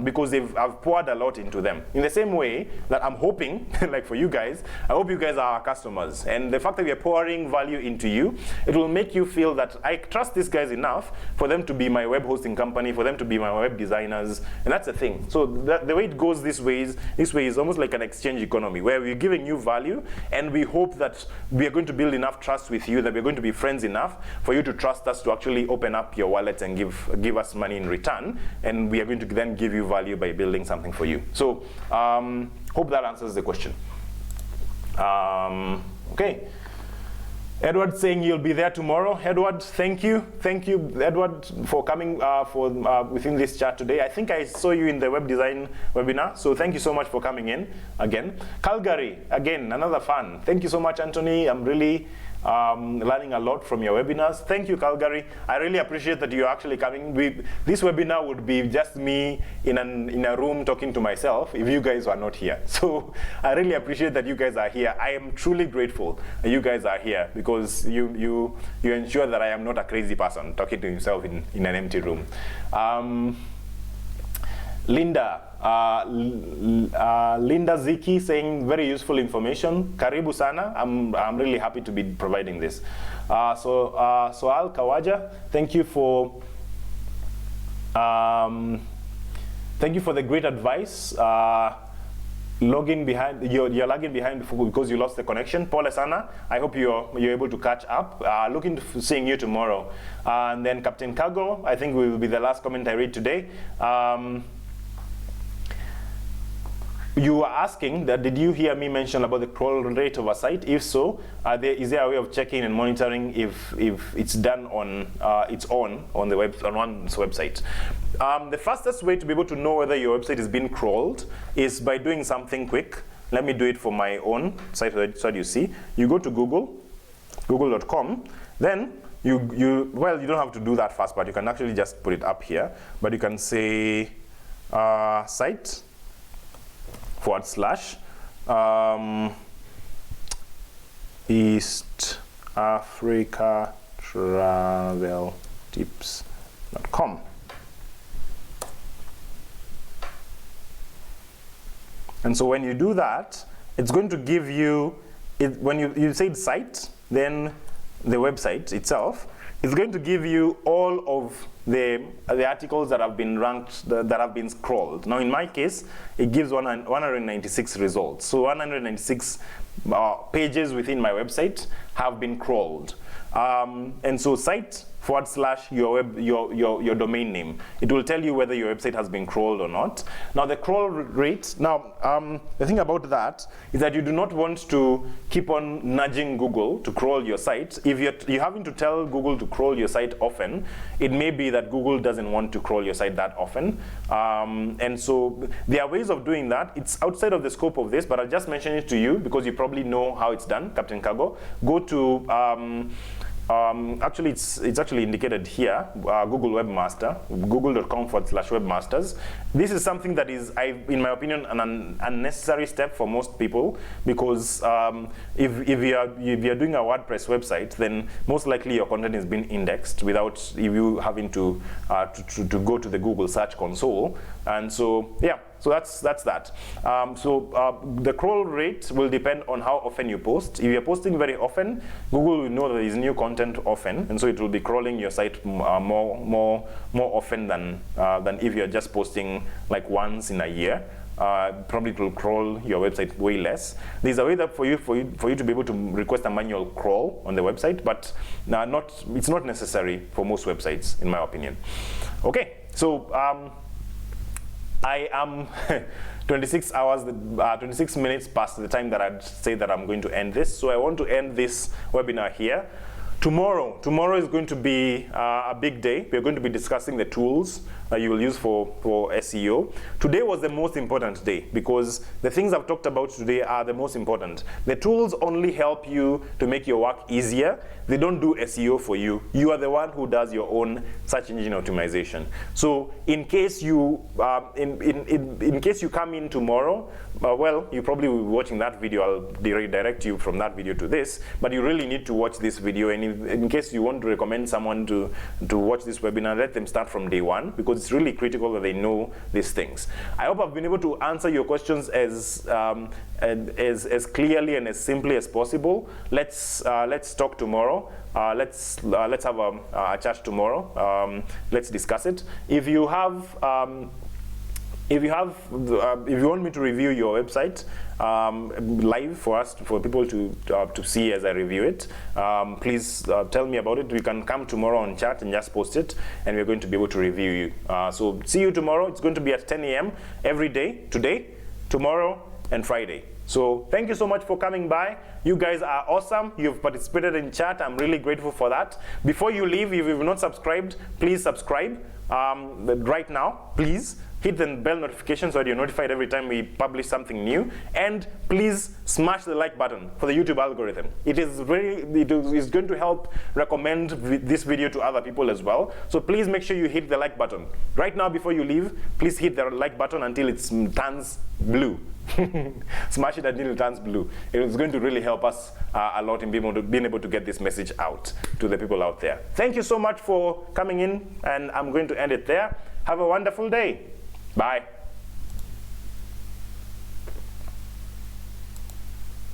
Speaker 1: because I've poured a lot into them. In the same way that I'm hoping, like for you guys, I hope you guys are our customers. And the fact that we are pouring value into you, it will make you feel that I trust these guys enough for them to be my web hosting company, for them to be my web designers, and that's the thing. So the way it goes this way is almost like an exchange economy, where we're giving you value, and we hope that we are going to build enough trust with you, that we're going to be friends enough for you to trust us to actually open up your wallet and give us money in return. And we are going to then give you value by building something for you. So hope that answers the question. Okay. Edward saying you'll be there tomorrow. Edward, thank you, Edward, for coming within this chat today. I think I saw you in the web design webinar, so thank you so much for coming in again. Calgary, again, another fan. Thank you so much, Anthony. I'm really learning a lot from your webinars. Thank you, Calgary. I really appreciate that you're actually coming. This webinar would be just me in a room talking to myself if you guys were not here. So I really appreciate that you guys are here. I am truly grateful that you guys are here, because you ensure that I am not a crazy person talking to himself in an empty room. Linda Ziki saying very useful information. Karibu sana. I'm really happy to be providing this. So Al Kawaja, thank you for the great advice. You're lagging behind because you lost the connection. Pole sana. I hope you're able to catch up. Looking to seeing you tomorrow. And then Captain Cargo, I think will be the last comment I read today. You were asking that, did you hear me mention about the crawl rate of a site? If so, is there a way of checking and monitoring if it's done on its own on one's website? The fastest way to be able to know whether your website is being crawled is by doing something quick. Let me do it for my own site so you see. You go to google.com, then you don't have to do that fast, but you can actually just put it up here. But you can say site / East Africa Travel Tips.com. And so when you do that, it's going to give you, when you say site, then the website itself, it's going to give you all of the articles that have been ranked, that have been scrolled. Now in my case, it gives 196 results. So 196 pages within my website have been crawled. And so site / your domain name. It will tell you whether your website has been crawled or not. Now the crawl rate, the thing about that is that you do not want to keep on nudging Google to crawl your site. If you're having to tell Google to crawl your site often, it may be that Google doesn't want to crawl your site that often. And so there are ways of doing that. It's outside of the scope of this, but I'll just mention it to you because you probably know how it's done, Captain Cargo. Go to actually, it's actually indicated here, Google Webmaster, google.com/webmasters. This is something that is, in my opinion, an unnecessary step for most people, because if you're doing a WordPress website, then most likely your content is being indexed without you having to go to the Google Search Console. And so, yeah. So that's that. The crawl rate will depend on how often you post. If you're posting very often, Google will know that there is new content often, and so it will be crawling your site more often than if you're just posting like once in a year. Probably it will crawl your website way less. There's a way that for you to be able to request a manual crawl on the website, but it's not necessary for most websites, in my opinion. Okay, so. I am 26 minutes past the time that I'd say that I'm going to end this. So I want to end this webinar here. Tomorrow is going to be a big day. We're going to be discussing the tools that you will use for SEO. Today was the most important day because the things I've talked about today are the most important. The tools only help you to make your work easier. They don't do SEO for you. You are the one who does your own search engine optimization. So in case you in case you come in tomorrow, well, you probably will be watching that video. I'll redirect you from that video to this, but you really need to watch this video. And in case you want to recommend someone to watch this webinar, let them start from day one because it's really critical that they know these things. I hope I've been able to answer your questions as clearly and as simply as possible. Let's talk tomorrow. Let's have a chat tomorrow. Let's discuss it. If you want me to review your website live for people to see as I review it, please tell me about it. We can come tomorrow on chat and just post it, and we're going to be able to review you. So see you tomorrow. It's going to be at 10 a.m. every day, today, tomorrow, and Friday. So thank you so much for coming by. You guys are awesome. You've participated in chat. I'm really grateful for that. Before you leave, if you've not subscribed, please subscribe right now, please. Hit the bell notification so that you're notified every time we publish something new. And please smash the like button for the YouTube algorithm. It is going to help recommend this video to other people as well. So please make sure you hit the like button. Right now before you leave, please hit the like button until it turns blue. Smash it until it turns blue. It is going to really help us a lot in being able to get this message out to the people out there. Thank you so much for coming in, and I'm going to end it there. Have a wonderful day. Bye.